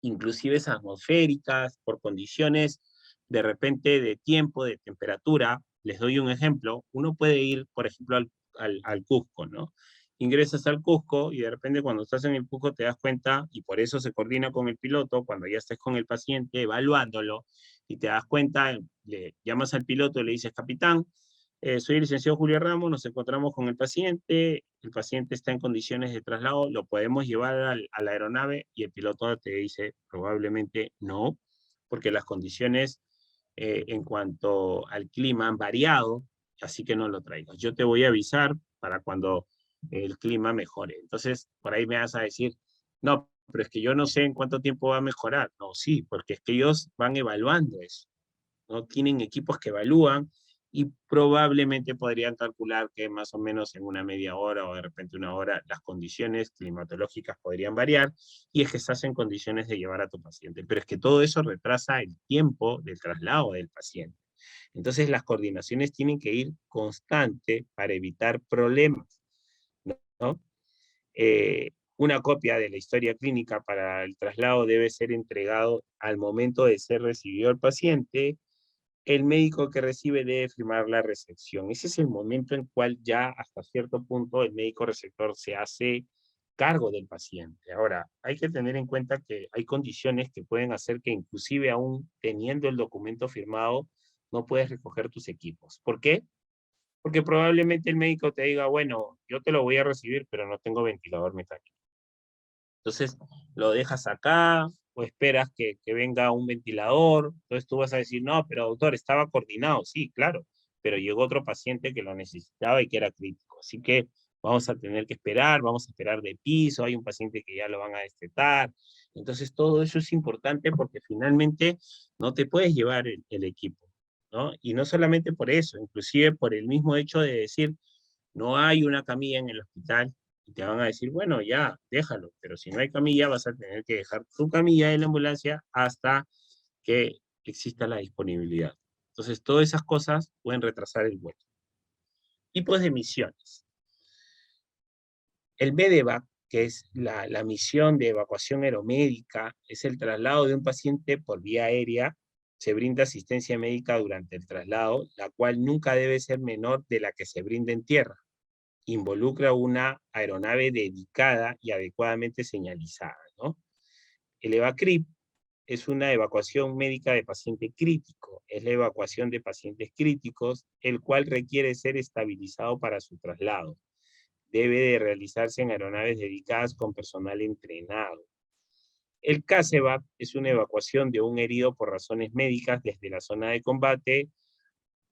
inclusive atmosféricas, por condiciones de repente de tiempo, de temperatura. Les doy un ejemplo, uno puede ir, por ejemplo, al Cusco, ¿no? Ingresas al Cusco y de repente cuando estás en el Cusco te das cuenta, y por eso se coordina con el piloto, cuando ya estés con el paciente evaluándolo, y te das cuenta, le llamas al piloto y le dices, capitán, soy el licenciado Julio Ramos, nos encontramos con el paciente está en condiciones de traslado, lo podemos llevar a la aeronave y el piloto te dice probablemente no, porque las condiciones en cuanto al clima han variado, así que no lo traigas. Yo te voy a avisar para cuando el clima mejore. Entonces, por ahí me vas a decir, no, pero es que yo no sé en cuánto tiempo va a mejorar. No, sí, porque es que ellos van evaluando eso, ¿no? Tienen equipos que evalúan y probablemente podrían calcular que más o menos en una media hora o de repente una hora las condiciones climatológicas podrían variar y es que estás en condiciones de llevar a tu paciente. Pero es que todo eso retrasa el tiempo del traslado del paciente. Entonces las coordinaciones tienen que ir constante para evitar problemas, ¿no? Una copia de la historia clínica para el traslado debe ser entregado al momento de ser recibido el paciente. El médico que recibe debe firmar la recepción. Ese es el momento en cual ya hasta cierto punto el médico receptor se hace cargo del paciente. Ahora, hay que tener en cuenta que hay condiciones que pueden hacer que inclusive aún teniendo el documento firmado, no puedes recoger tus equipos. ¿Por qué? Porque probablemente el médico te diga, bueno, yo te lo voy a recibir, pero no tengo ventilador mecánico. Entonces, lo dejas acá o esperas que venga un ventilador. Entonces tú vas a decir, no, pero doctor, estaba coordinado. Sí, claro, pero llegó otro paciente que lo necesitaba y que era crítico. Así que vamos a tener que esperar, vamos a esperar de piso, hay un paciente que ya lo van a destetar. Entonces, todo eso es importante porque finalmente no te puedes llevar el equipo, ¿no? Y no solamente por eso, inclusive por el mismo hecho de decir, no hay una camilla en el hospital, y te van a decir, bueno, ya, déjalo, pero si no hay camilla vas a tener que dejar tu camilla en la ambulancia hasta que exista la disponibilidad. Entonces, todas esas cosas pueden retrasar el vuelo. Tipos de misiones. El MEDEVAC, que es la misión de evacuación aeromédica, es el traslado de un paciente por vía aérea. Se brinda asistencia médica durante el traslado, la cual nunca debe ser menor de la que se brinda en tierra. Involucra una aeronave dedicada y adecuadamente señalizada, ¿no? El EVACRIP es una evacuación médica de paciente crítico, es la evacuación de pacientes críticos, el cual requiere ser estabilizado para su traslado. Debe de realizarse en aeronaves dedicadas con personal entrenado. El CASEVAC es una evacuación de un herido por razones médicas desde la zona de combate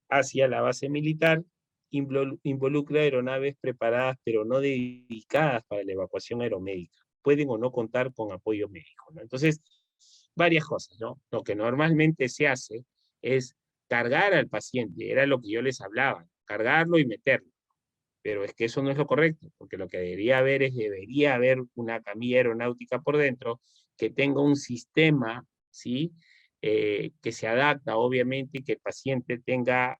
hacia la base militar. Involucra aeronaves preparadas pero no dedicadas para la evacuación aeromédica. Pueden o no contar con apoyo médico, ¿no? Entonces, varias cosas, ¿no? Lo que normalmente se hace es cargar al paciente, era lo que yo les hablaba, cargarlo y meterlo. Pero es que eso no es lo correcto, porque lo que debería haber una camilla aeronáutica por dentro que tenga un sistema, ¿sí? Que se adapta, obviamente, y que el paciente tenga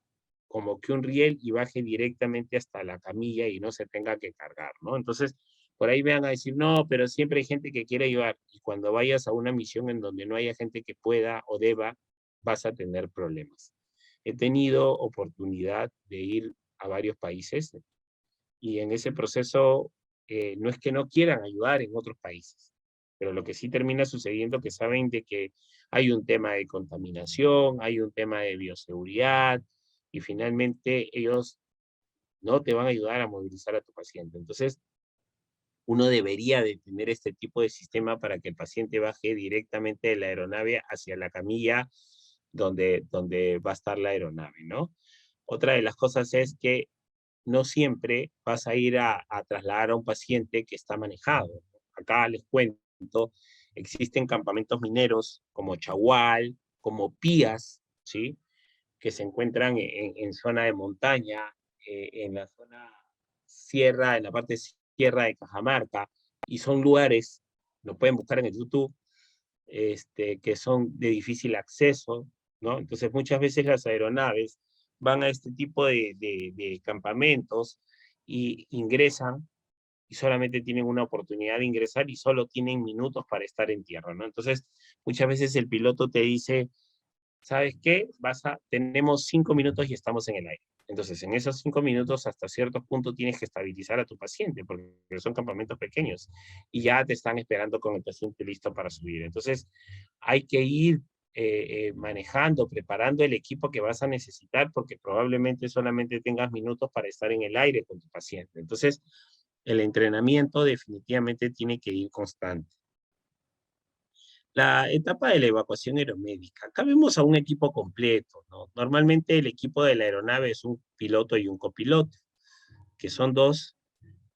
como que un riel y baje directamente hasta la camilla y no se tenga que cargar, ¿no? Entonces, por ahí van a decir, no, pero siempre hay gente que quiere ayudar. Y cuando vayas a una misión en donde no haya gente que pueda o deba, vas a tener problemas. He tenido oportunidad de ir a varios países y en ese proceso no es que no quieran ayudar en otros países, pero lo que sí termina sucediendo es que saben de que hay un tema de contaminación, hay un tema de bioseguridad, y finalmente ellos no te van a ayudar a movilizar a tu paciente. Entonces, uno debería de tener este tipo de sistema para que el paciente baje directamente de la aeronave hacia la camilla donde va a estar la aeronave, ¿no? Otra de las cosas es que no siempre vas a ir a trasladar a un paciente que está manejado. Acá les cuento, existen campamentos mineros como Chagual, como Pías, ¿sí? Que se encuentran en zona de montaña, en la zona sierra, en la parte sierra de Cajamarca, y son lugares, lo pueden buscar en el YouTube, que son de difícil acceso, ¿no? Entonces muchas veces las aeronaves van a este tipo de campamentos y ingresan y solamente tienen una oportunidad de ingresar y solo tienen minutos para estar en tierra, ¿no? Entonces muchas veces el piloto te dice, ¿sabes qué? Tenemos 5 minutos y estamos en el aire. Entonces, en esos 5 minutos, hasta cierto punto, tienes que estabilizar a tu paciente, porque son campamentos pequeños, y ya te están esperando con el paciente listo para subir. Entonces, hay que ir manejando, preparando el equipo que vas a necesitar, porque probablemente solamente tengas minutos para estar en el aire con tu paciente. Entonces, el entrenamiento definitivamente tiene que ir constante. La etapa de la evacuación aeromédica. Acá vemos a un equipo completo, ¿no? Normalmente el equipo de la aeronave es un piloto y un copiloto, que son dos,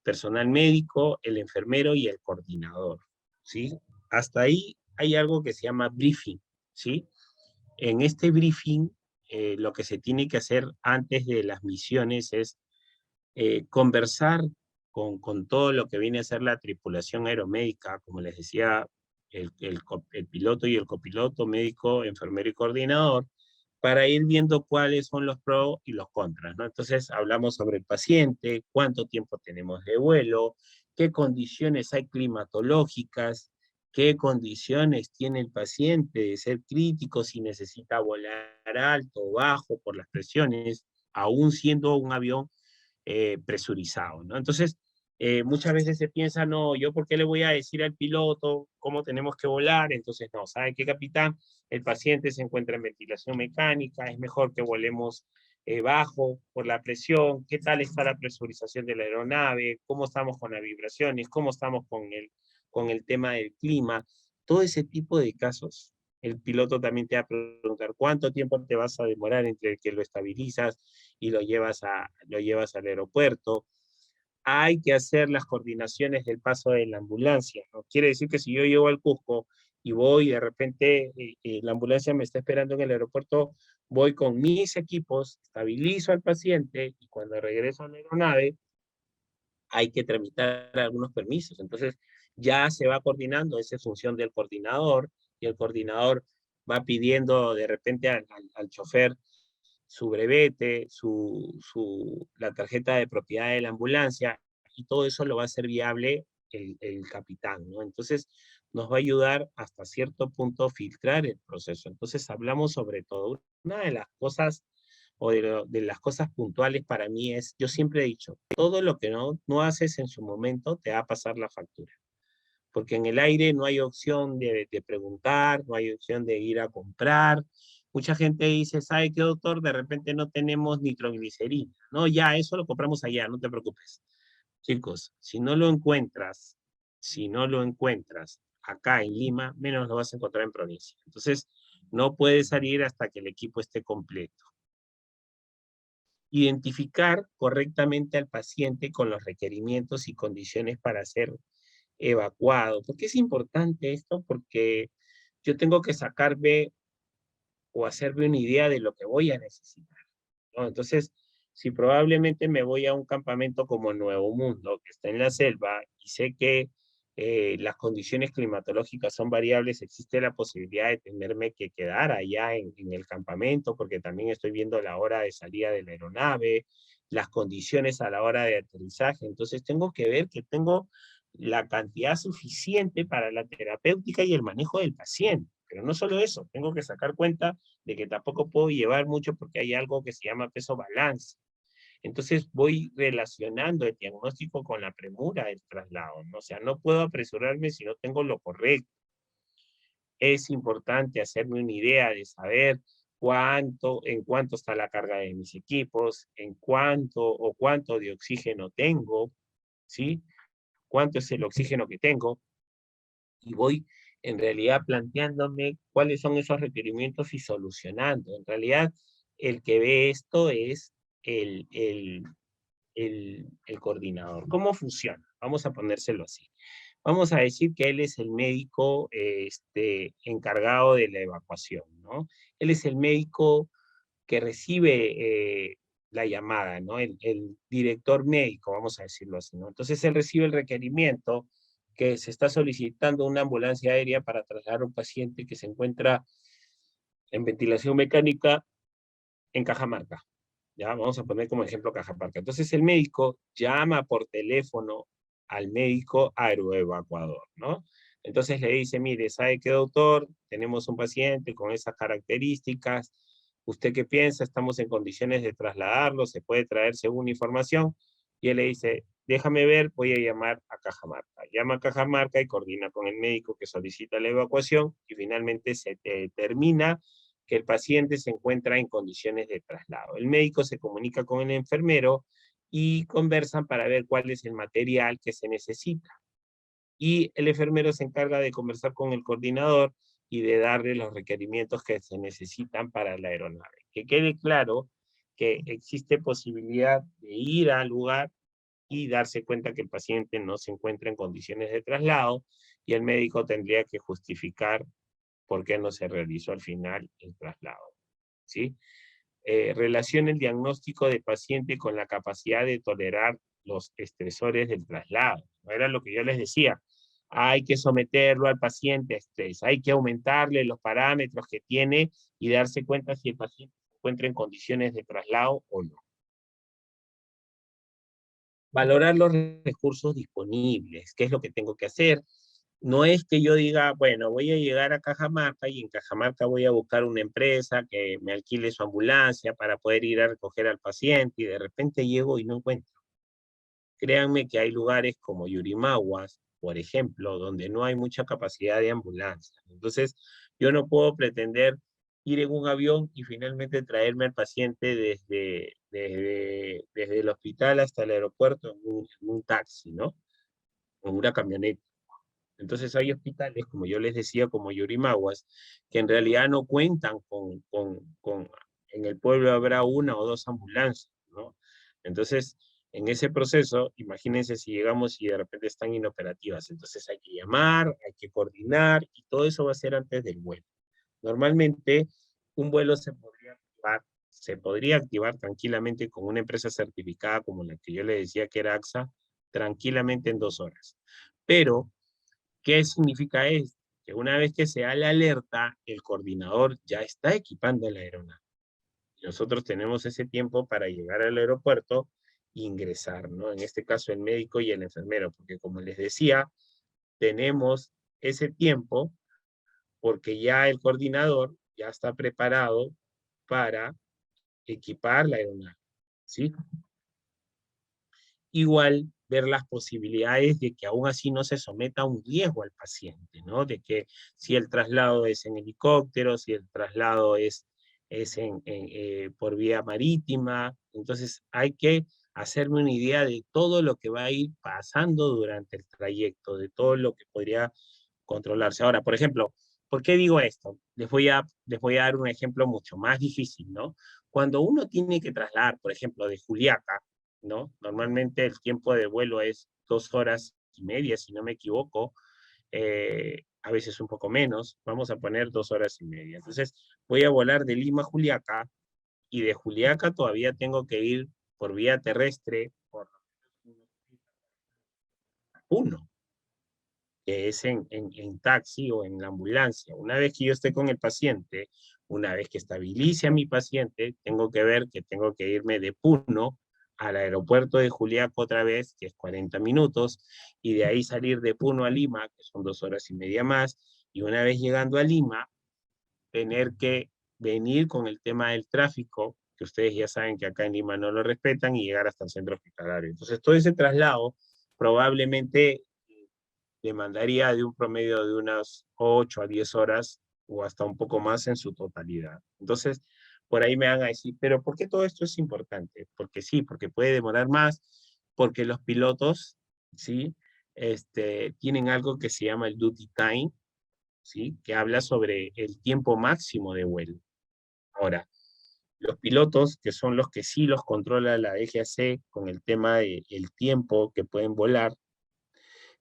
personal médico, el enfermero y el coordinador, ¿sí? Hasta ahí hay algo que se llama briefing, ¿sí? En este briefing, lo que se tiene que hacer antes de las misiones es conversar con todo lo que viene a ser la tripulación aeromédica, como les decía, el piloto y el copiloto, médico, enfermero y coordinador, para ir viendo cuáles son los pros y los contras, ¿no? Entonces hablamos sobre el paciente, cuánto tiempo tenemos de vuelo, qué condiciones hay climatológicas, qué condiciones tiene el paciente de ser crítico, si necesita volar alto o bajo por las presiones, aún siendo un avión presurizado, ¿no? Entonces, muchas veces se piensa, no, yo por qué le voy a decir al piloto cómo tenemos que volar, entonces no, ¿sabe qué, capitán? El paciente se encuentra en ventilación mecánica, es mejor que volemos bajo por la presión, qué tal está la presurización de la aeronave, cómo estamos con las vibraciones, cómo estamos con el tema del clima, todo ese tipo de casos. El piloto también te va a preguntar cuánto tiempo te vas a demorar entre que lo estabilizas y lo llevas al aeropuerto. Hay que hacer las coordinaciones del paso de la ambulancia, ¿no? Quiere decir que si yo llego al Cusco y voy y de repente la ambulancia me está esperando en el aeropuerto, voy con mis equipos, estabilizo al paciente y cuando regreso a la aeronave hay que tramitar algunos permisos. Entonces ya se va coordinando, esa es función del coordinador y el coordinador va pidiendo de repente al chofer su brevete, la tarjeta de propiedad de la ambulancia, y todo eso lo va a hacer viable el capitán, ¿no? Entonces, nos va a ayudar hasta cierto punto a filtrar el proceso. Entonces, hablamos sobre todo. Una de las cosas, o de las cosas puntuales para mí es, yo siempre he dicho, todo lo que no haces en su momento te va a pasar la factura. Porque en el aire no hay opción de preguntar, no hay opción de ir a comprar. Mucha gente dice, ¿sabe qué, doctor? De repente no tenemos nitroglicerina. No, ya, eso lo compramos allá, no te preocupes. Chicos, si no lo encuentras acá en Lima, menos lo vas a encontrar en provincia. Entonces, no puedes salir hasta que el equipo esté completo. Identificar correctamente al paciente con los requerimientos y condiciones para ser evacuado. ¿Por qué es importante esto? Porque yo tengo que sacarme o hacerme una idea de lo que voy a necesitar, ¿no? Entonces, si probablemente me voy a un campamento como Nuevo Mundo, que está en la selva, y sé que las condiciones climatológicas son variables, existe la posibilidad de tenerme que quedar allá en el campamento, porque también estoy viendo la hora de salida de la aeronave, las condiciones a la hora de aterrizaje. Entonces, tengo que ver que tengo la cantidad suficiente para la terapéutica y el manejo del paciente. Pero no solo eso, tengo que sacar cuenta de que tampoco puedo llevar mucho porque hay algo que se llama peso balance. Entonces voy relacionando el diagnóstico con la premura del traslado, ¿no? O sea, no puedo apresurarme si no tengo lo correcto. Es importante hacerme una idea de saber en cuánto está la carga de mis equipos, en cuánto de oxígeno tengo, ¿sí? Cuánto es el oxígeno que tengo, y voy en realidad planteándome cuáles son esos requerimientos y solucionando. En realidad, el que ve esto es el coordinador. ¿Cómo funciona? Vamos a ponérselo así. Vamos a decir que él es el médico encargado de la evacuación, ¿no? Él es el médico que recibe la llamada, ¿no? El director médico, vamos a decirlo así, ¿no? Entonces él recibe el requerimiento que se está solicitando una ambulancia aérea para trasladar a un paciente que se encuentra en ventilación mecánica en Cajamarca. Ya, vamos a poner como ejemplo Cajamarca. Entonces el médico llama por teléfono al médico aeroevacuador, ¿no? Entonces le dice, mire, ¿sabe qué, doctor? Tenemos un paciente con esas características. ¿Usted qué piensa? Estamos en condiciones de trasladarlo, se puede traer según información. Y él le dice, déjame ver, voy a llamar a Cajamarca. Llama a Cajamarca y coordina con el médico que solicita la evacuación y finalmente se determina que el paciente se encuentra en condiciones de traslado. El médico se comunica con el enfermero y conversan para ver cuál es el material que se necesita. Y el enfermero se encarga de conversar con el coordinador y de darle los requerimientos que se necesitan para la aeronave. Que quede claro que existe posibilidad de ir al lugar y darse cuenta que el paciente no se encuentra en condiciones de traslado y el médico tendría que justificar por qué no se realizó al final el traslado, ¿sí? Relaciona el diagnóstico de paciente con la capacidad de tolerar los estresores del traslado. Era lo que yo les decía. hay que someterlo al paciente a estrés, hay que aumentarle los parámetros que tiene y darse cuenta si el paciente se encuentra en condiciones de traslado o no. Valorar los recursos disponibles, qué es lo que tengo que hacer. No es que yo diga, bueno, voy a llegar a Cajamarca y en Cajamarca voy a buscar una empresa que me alquile su ambulancia para poder ir a recoger al paciente y de repente llego y no encuentro. Créanme que hay lugares como Yurimaguas, por ejemplo, donde no hay mucha capacidad de ambulancia. Entonces, yo no puedo pretender ir en un avión y finalmente traerme al paciente desde el hospital hasta el aeropuerto en un taxi, ¿no? En una camioneta. Entonces hay hospitales, como yo les decía, como Yurimaguas, que en realidad no cuentan en el pueblo habrá una o dos ambulancias, ¿no? Entonces, en ese proceso, imagínense si llegamos y de repente están inoperativas. Entonces hay que llamar, hay que coordinar y todo eso va a ser antes del vuelo. Normalmente, un vuelo se podría activar tranquilamente con una empresa certificada como la que yo le decía que era AXA, tranquilamente en 2 horas. Pero ¿qué significa esto? Que una vez que se da la alerta, el coordinador ya está equipando la aeronave. Y nosotros tenemos ese tiempo para llegar al aeropuerto e ingresar, ¿no? En este caso el médico y el enfermero, porque como les decía, tenemos ese tiempo porque ya el coordinador ya está preparado para equipar la aeronave, ¿sí? Igual ver las posibilidades de que aún así no se someta a un riesgo al paciente, ¿no? De que si el traslado es en helicóptero, si el traslado es por vía marítima, entonces hay que hacerme una idea de todo lo que va a ir pasando durante el trayecto, de todo lo que podría controlarse. Ahora, por ejemplo, ¿por qué digo esto? Les voy a dar un ejemplo mucho más difícil, ¿no? Cuando uno tiene que trasladar, por ejemplo, de Juliaca, ¿no? Normalmente el tiempo de vuelo es 2 horas y media, si no me equivoco, a veces un poco menos, vamos a poner 2 horas y media. Entonces, voy a volar de Lima a Juliaca, y de Juliaca todavía tengo que ir por vía terrestre, por uno, que es en taxi o en la ambulancia. Una vez que yo esté con el paciente, una vez que estabilice a mi paciente, tengo que ver que tengo que irme de Puno al aeropuerto de Juliaca otra vez, que es 40 minutos, y de ahí salir de Puno a Lima, que son 2 horas y media más, y una vez llegando a Lima, tener que venir con el tema del tráfico, que ustedes ya saben que acá en Lima no lo respetan, y llegar hasta el centro hospitalario. Entonces, todo ese traslado probablemente demandaría de un promedio de unas 8 a 10 horas o hasta un poco más en su totalidad. Entonces, por ahí me van a decir, pero ¿por qué todo esto es importante? Porque sí, porque puede demorar más, porque los pilotos, ¿sí? Tienen algo que se llama el duty time, ¿sí? Que habla sobre el tiempo máximo de vuelo. Ahora, los pilotos, que son los que sí los controla la DGAC con el tema del tiempo que pueden volar,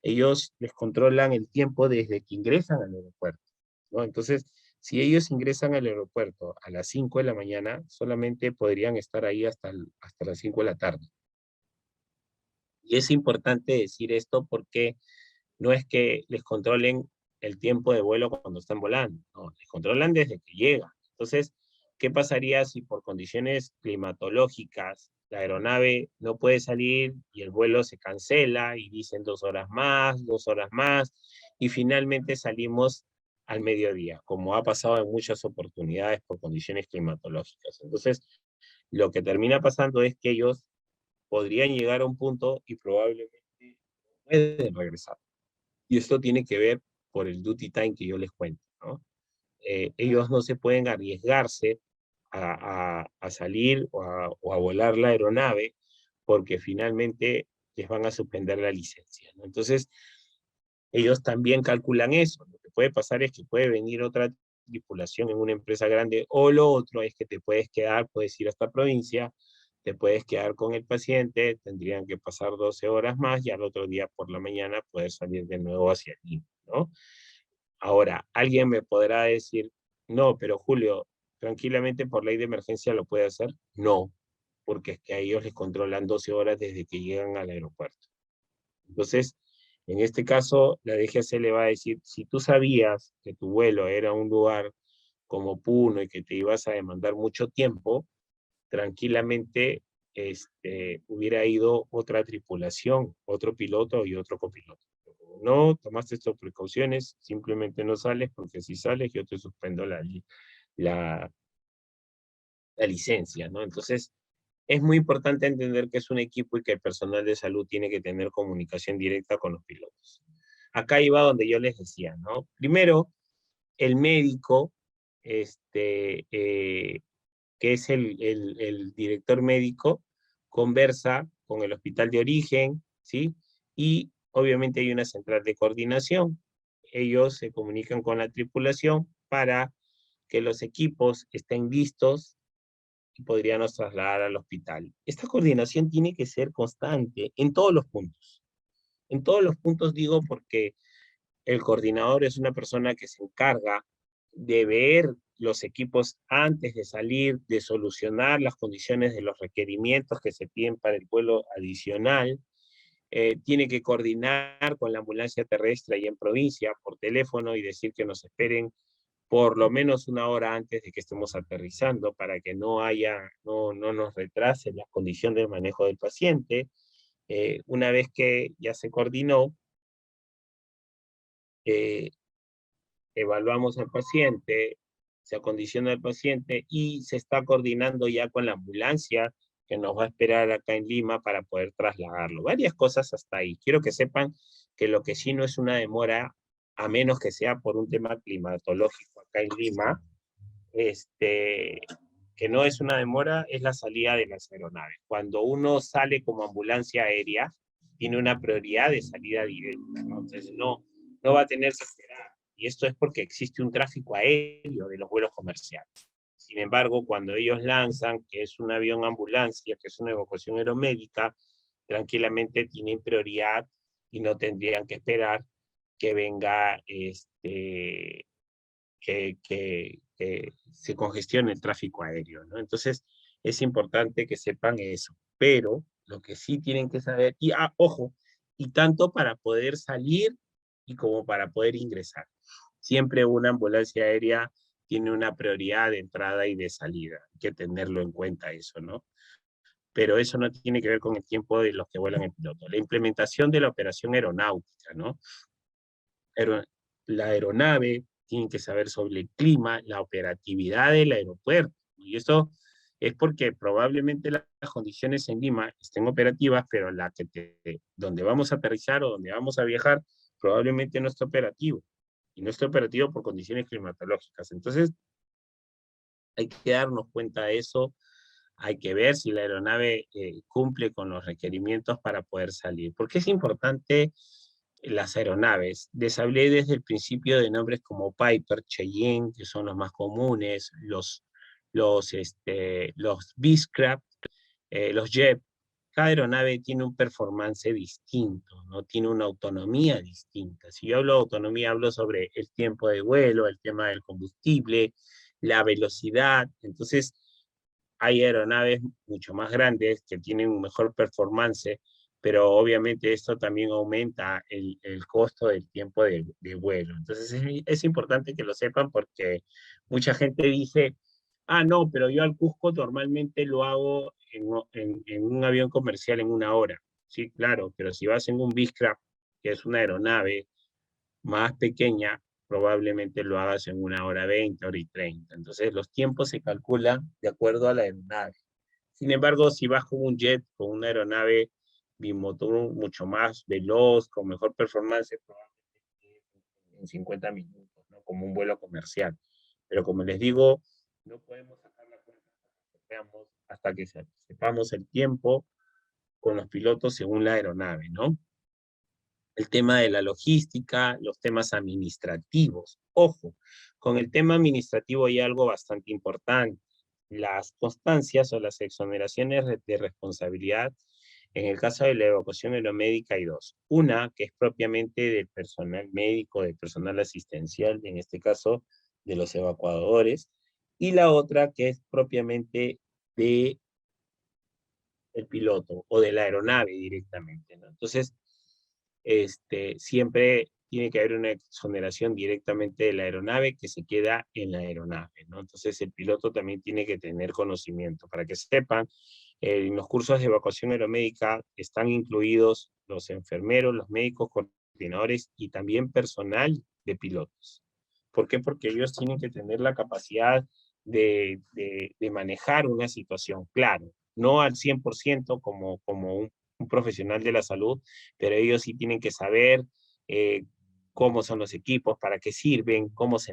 ellos les controlan el tiempo desde que ingresan al aeropuerto, ¿no? Entonces, si ellos ingresan al aeropuerto a las 5 de la mañana, solamente podrían estar ahí hasta las 5 de la tarde. Y es importante decir esto porque no es que les controlen el tiempo de vuelo cuando están volando, no, les controlan desde que llegan. Entonces, ¿qué pasaría si por condiciones climatológicas la aeronave no puede salir y el vuelo se cancela y dicen 2 horas más, y finalmente salimos al mediodía, como ha pasado en muchas oportunidades por condiciones climatológicas? Entonces, lo que termina pasando es que ellos podrían llegar a un punto y probablemente no pueden regresar. Y esto tiene que ver por el duty time que yo les cuento, ¿no? Ellos no se pueden arriesgarse a salir o a volar la aeronave porque finalmente les van a suspender la licencia, ¿no? Entonces, ellos también calculan eso. Lo que puede pasar es que puede venir otra tripulación en una empresa grande, o lo otro es que te puedes quedar, puedes ir a esta provincia, te puedes quedar con el paciente, tendrían que pasar 12 horas más y al otro día por la mañana puedes salir de nuevo hacia allí, ¿no? Ahora, alguien me podrá decir, no, pero Julio, tranquilamente por ley de emergencia lo puede hacer. No, porque es que a ellos les controlan 12 horas desde que llegan al aeropuerto. Entonces, En este caso, la DGAC le va a decir, si tú sabías que tu vuelo era un lugar como Puno y que te ibas a demandar mucho tiempo, tranquilamente hubiera ido otra tripulación, otro piloto y otro copiloto. No tomaste estas precauciones, simplemente no sales, porque si sales yo te suspendo la, la licencia, ¿no? Entonces, es muy importante entender que es un equipo y que el personal de salud tiene que tener comunicación directa con los pilotos. Acá iba donde yo les decía, ¿no? Primero, el médico, que es el director médico, conversa con el hospital de origen, ¿sí? Y obviamente hay una central de coordinación. Ellos se comunican con la tripulación para que los equipos estén listos y podríamos trasladar al hospital. Esta coordinación tiene que ser constante en todos los puntos. En todos los puntos digo porque el coordinador es una persona que se encarga de ver los equipos antes de salir, de solucionar las condiciones de los requerimientos que se piden para el vuelo adicional. Tiene que coordinar con la ambulancia terrestre y en provincia por teléfono y decir que nos esperen por lo menos una hora antes de que estemos aterrizando para que no nos retrase la condición del manejo del paciente. Una vez que ya se coordinó, eh, evaluamos al paciente, se acondiciona al paciente y se está coordinando ya con la ambulancia que nos va a esperar acá en Lima para poder trasladarlo. Varias cosas hasta ahí. Quiero que sepan que lo que sí no es una demora, a menos que sea por un tema climatológico acá en Lima, que no es una demora, es la salida de las aeronaves. Cuando uno sale como ambulancia aérea, tiene una prioridad de salida directa, ¿no? Entonces no va a tener que esperar. Y esto es porque existe un tráfico aéreo de los vuelos comerciales. Sin embargo, cuando ellos lanzan, que es un avión ambulancia, que es una evacuación aeromédica, tranquilamente tienen prioridad y no tendrían que esperar que venga que se congestione el tráfico aéreo, ¿no? Entonces, es importante que sepan eso. Pero lo que sí tienen que saber, y ojo, y tanto para poder salir y como para poder ingresar. Siempre una ambulancia aérea tiene una prioridad de entrada y de salida. Hay que tenerlo en cuenta eso, ¿no? Pero eso no tiene que ver con el tiempo de los que vuelan en piloto. La implementación de la operación aeronáutica, ¿no? La aeronave tiene que saber sobre el clima, la operatividad del aeropuerto. Y eso es porque probablemente las condiciones en Lima estén operativas, pero donde vamos a aterrizar o donde vamos a viajar probablemente no esté operativo. Y no esté operativo por condiciones climatológicas. Entonces, hay que darnos cuenta de eso. Hay que ver si la aeronave cumple con los requerimientos para poder salir. ¿Por qué es importante las aeronaves? Les hablé desde el principio de nombres como Piper, Cheyenne, que son los más comunes, los Beechcraft, los Jet. Cada aeronave tiene un performance distinto, ¿no? Tiene una autonomía distinta. Si yo hablo de autonomía, hablo sobre el tiempo de vuelo, el tema del combustible, la velocidad. Entonces, hay aeronaves mucho más grandes que tienen un mejor performance, pero obviamente esto también aumenta el costo del tiempo de vuelo. Entonces es importante que lo sepan porque mucha gente dice, ah, no, pero yo al Cusco normalmente lo hago en un avión comercial en una hora. Sí, claro, pero si vas en un Beechcraft, que es una aeronave más pequeña, probablemente lo hagas en una hora 20, hora y 30. Entonces, los tiempos se calculan de acuerdo a la aeronave. Sin embargo, si vas con un jet, con una aeronave bimotor mucho más veloz, con mejor performance, probablemente en 50 minutos, ¿no? Como un vuelo comercial. Pero como les digo, no podemos sacar la cuenta hasta que sepamos el tiempo con los pilotos según la aeronave, ¿no? El tema de la logística, los temas administrativos. Ojo, con el tema administrativo hay algo bastante importante. Las constancias o las exoneraciones de responsabilidad, en el caso de la evacuación aeromédica hay dos. Una, que es propiamente del personal médico, del personal asistencial, en este caso de los evacuadores, y la otra, que es propiamente de el piloto o de la aeronave directamente, ¿no? Entonces, siempre tiene que haber una exoneración directamente de la aeronave que se queda en la aeronave, ¿no? Entonces el piloto también tiene que tener conocimiento. Para que sepan, en los cursos de evacuación aeromédica están incluidos los enfermeros, los médicos coordinadores y también personal de pilotos. ¿Por qué? Porque ellos tienen que tener la capacidad de manejar una situación, claro, no al 100% como un profesional de la salud, pero ellos sí tienen que saber cómo son los equipos, para qué sirven, cómo se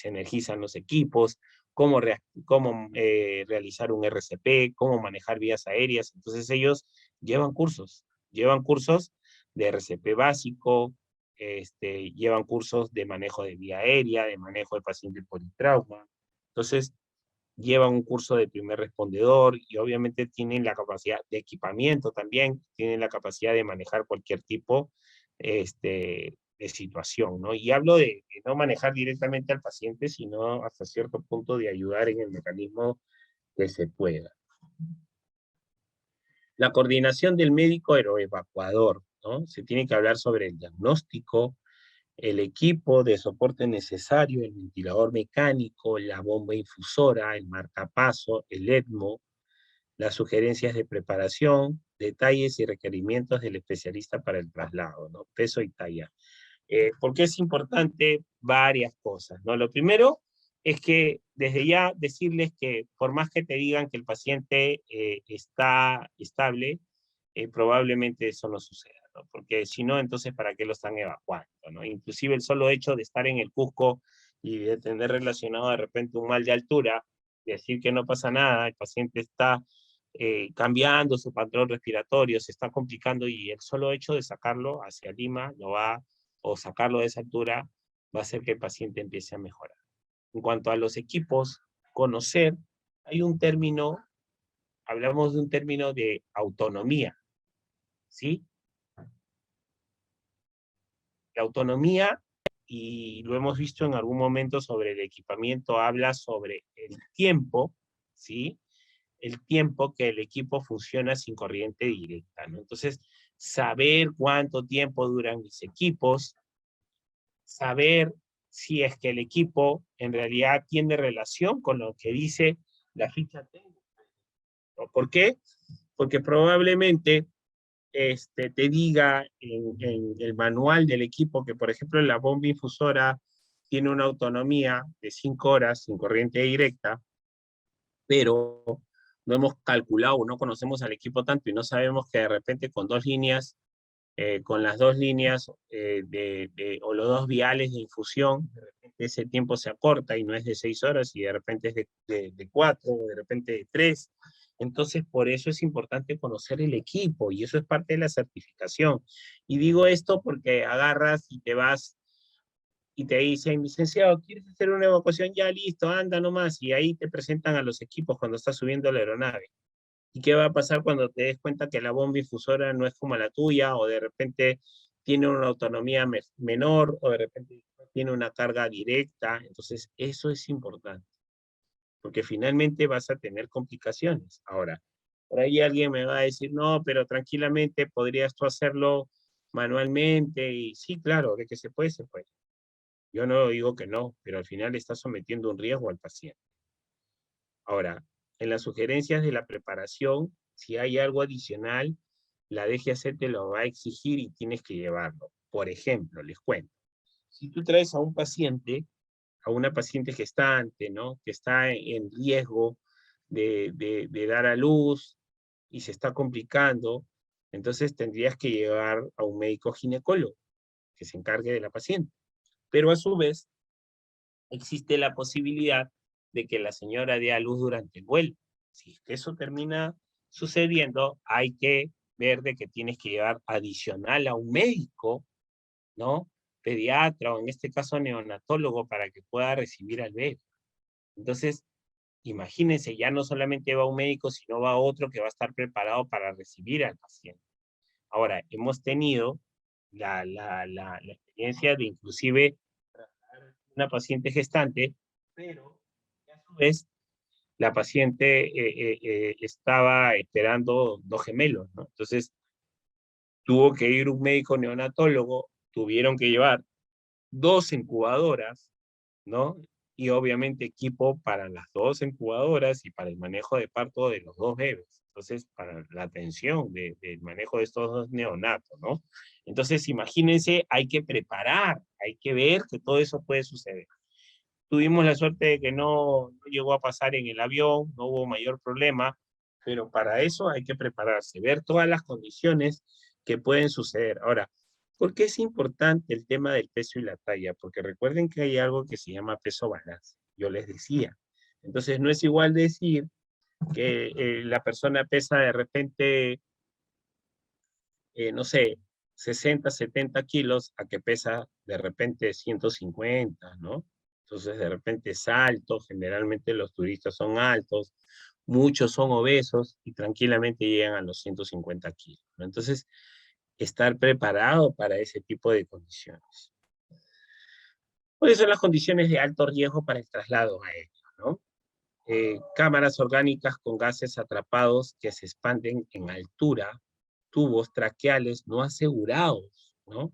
energizan los equipos, cómo realizar un RCP, cómo manejar vías aéreas. Entonces ellos llevan cursos de RCP básico, llevan cursos de manejo de vía aérea, de manejo de paciente politrauma. Entonces, llevan un curso de primer respondedor y obviamente tienen la capacidad de equipamiento también, tienen la capacidad de manejar cualquier tipo de situación, ¿no? Y hablo de no manejar directamente al paciente, sino hasta cierto punto de ayudar en el mecanismo que se pueda. La coordinación del médico aeroevacuador, ¿no? Se tiene que hablar sobre el diagnóstico, el equipo de soporte necesario, el ventilador mecánico, la bomba infusora, el marcapaso, el ECMO, las sugerencias de preparación, detalles y requerimientos del especialista para el traslado, ¿no? Peso y talla. ¿Por qué es importante? Varias cosas, ¿no? Lo primero es que desde ya decirles que por más que te digan que el paciente está estable, probablemente eso no suceda, ¿no? Porque si no, entonces ¿para qué lo están evacuando, ¿no? Inclusive el solo hecho de estar en el Cusco y de tener relacionado de repente un mal de altura, decir que no pasa nada, el paciente está cambiando su patrón respiratorio, se está complicando y el solo hecho de sacarlo hacia Lima o sacarlo de esa altura va a hacer que el paciente empiece a mejorar. En cuanto a los equipos, conocer, hay un término, hablamos de un término de autonomía, ¿sí? La autonomía, y lo hemos visto en algún momento sobre el equipamiento, habla sobre el tiempo, ¿sí? El tiempo que el equipo funciona sin corriente directa, ¿no? Entonces, saber cuánto tiempo duran mis equipos, saber si es que el equipo en realidad tiene relación con lo que dice la ficha técnica. ¿Por qué? Porque probablemente te diga en el manual del equipo que, por ejemplo, la bomba infusora tiene una autonomía de 5 horas sin corriente directa, pero no hemos calculado, no conocemos al equipo tanto y no sabemos que de repente con 2 líneas, con las 2 líneas o los 2 viales de infusión, de repente ese tiempo se acorta y no es de 6 horas y de repente es de 4 o de repente de 3. Entonces, por eso es importante conocer el equipo y eso es parte de la certificación. Y digo esto porque agarras y te vas y te dicen, licenciado, ¿quieres hacer una evacuación? Ya, listo, anda nomás. Y ahí te presentan a los equipos cuando estás subiendo la aeronave. ¿Y qué va a pasar cuando te des cuenta que la bomba infusora no es como la tuya o de repente tiene una autonomía menor o de repente tiene una carga directa? Entonces, eso es importante, porque finalmente vas a tener complicaciones. Ahora, por ahí alguien me va a decir, no, pero tranquilamente podrías tú hacerlo manualmente. Y sí, claro, de que se puede, se puede. Yo no digo que no, pero al final está sometiendo un riesgo al paciente. Ahora, en las sugerencias de la preparación, si hay algo adicional, la DGAC te lo va a exigir y tienes que llevarlo. Por ejemplo, les cuento, si tú traes a una paciente gestante, ¿no? Que está en riesgo de dar a luz y se está complicando, entonces tendrías que llevar a un médico ginecólogo que se encargue de la paciente. Pero a su vez, existe la posibilidad de que la señora dé a luz durante el vuelo. Si es que eso termina sucediendo, hay que ver de que tienes que llevar adicional a un médico, ¿no? Pediatra o en este caso neonatólogo para que pueda recibir al bebé. Entonces, imagínense, ya no solamente va un médico, sino va otro que va a estar preparado para recibir al paciente. Ahora, hemos tenido la experiencia de inclusive una paciente gestante, pero a su vez la paciente estaba esperando 2 gemelos, ¿no? Entonces, tuvo que ir un médico neonatólogo, tuvieron que llevar 2 incubadoras, ¿no? Y obviamente equipo para las 2 incubadoras y para el manejo de parto de los 2 bebés. Entonces, para la atención del manejo de estos 2 neonatos, ¿no? Entonces, imagínense, hay que preparar, hay que ver que todo eso puede suceder. Tuvimos la suerte de que no llegó a pasar en el avión, no hubo mayor problema, pero para eso hay que prepararse, ver todas las condiciones que pueden suceder. Ahora, ¿por qué es importante el tema del peso y la talla? Porque recuerden que hay algo que se llama peso balance, yo les decía. Entonces, no es igual decir que la persona pesa de repente, no sé, 60, 70 kilos, a que pesa de repente 150, ¿no? Entonces, de repente es alto, generalmente los turistas son altos, muchos son obesos y tranquilamente llegan a los 150 kilos, ¿no? Entonces, estar preparado para ese tipo de condiciones. ¿Cuáles son las condiciones de alto riesgo para el traslado aéreo, ¿no? Cámaras orgánicas con gases atrapados que se expanden en altura, tubos traqueales no asegurados, ¿no?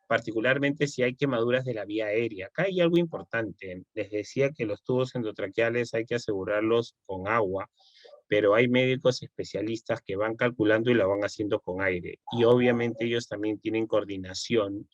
Particularmente si hay quemaduras de la vía aérea. Acá hay algo importante. Les decía que los tubos endotraqueales hay que asegurarlos con agua, pero hay médicos especialistas que van calculando y lo van haciendo con aire. Y obviamente ellos también tienen coordinación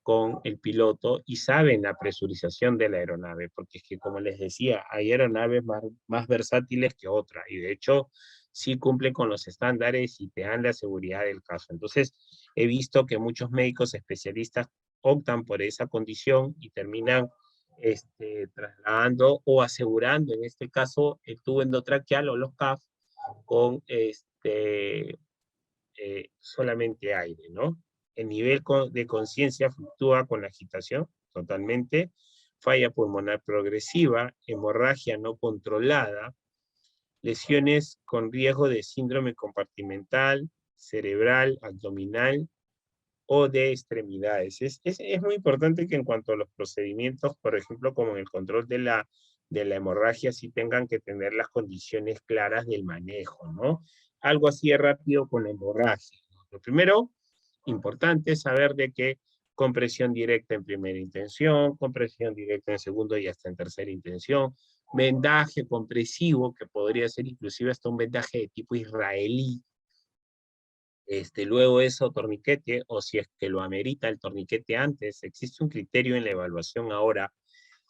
con el piloto y saben la presurización de la aeronave, porque es que, como les decía, hay aeronaves más versátiles que otras, y de hecho sí cumplen con los estándares y te dan la seguridad del caso. Entonces, he visto que muchos médicos especialistas optan por esa condición y terminan trasladando o asegurando, en este caso, el tubo endotraqueal o los CAF con solamente aire, ¿no? El nivel de conciencia fluctúa con la agitación, totalmente. Falla pulmonar progresiva, hemorragia no controlada, lesiones con riesgo de síndrome compartimental, cerebral, abdominal o de extremidades. Es muy importante que en cuanto a los procedimientos, por ejemplo, como en el control de la hemorragia, sí tengan que tener las condiciones claras del manejo, ¿no? Algo así es rápido con la hemorragia. Lo primero, importante es saber de que compresión directa en primera intención, compresión directa en segundo y hasta en tercera intención, vendaje compresivo, que podría ser inclusive hasta un vendaje de tipo israelí, luego eso torniquete, o si es que lo amerita el torniquete antes, existe un criterio en la evaluación ahora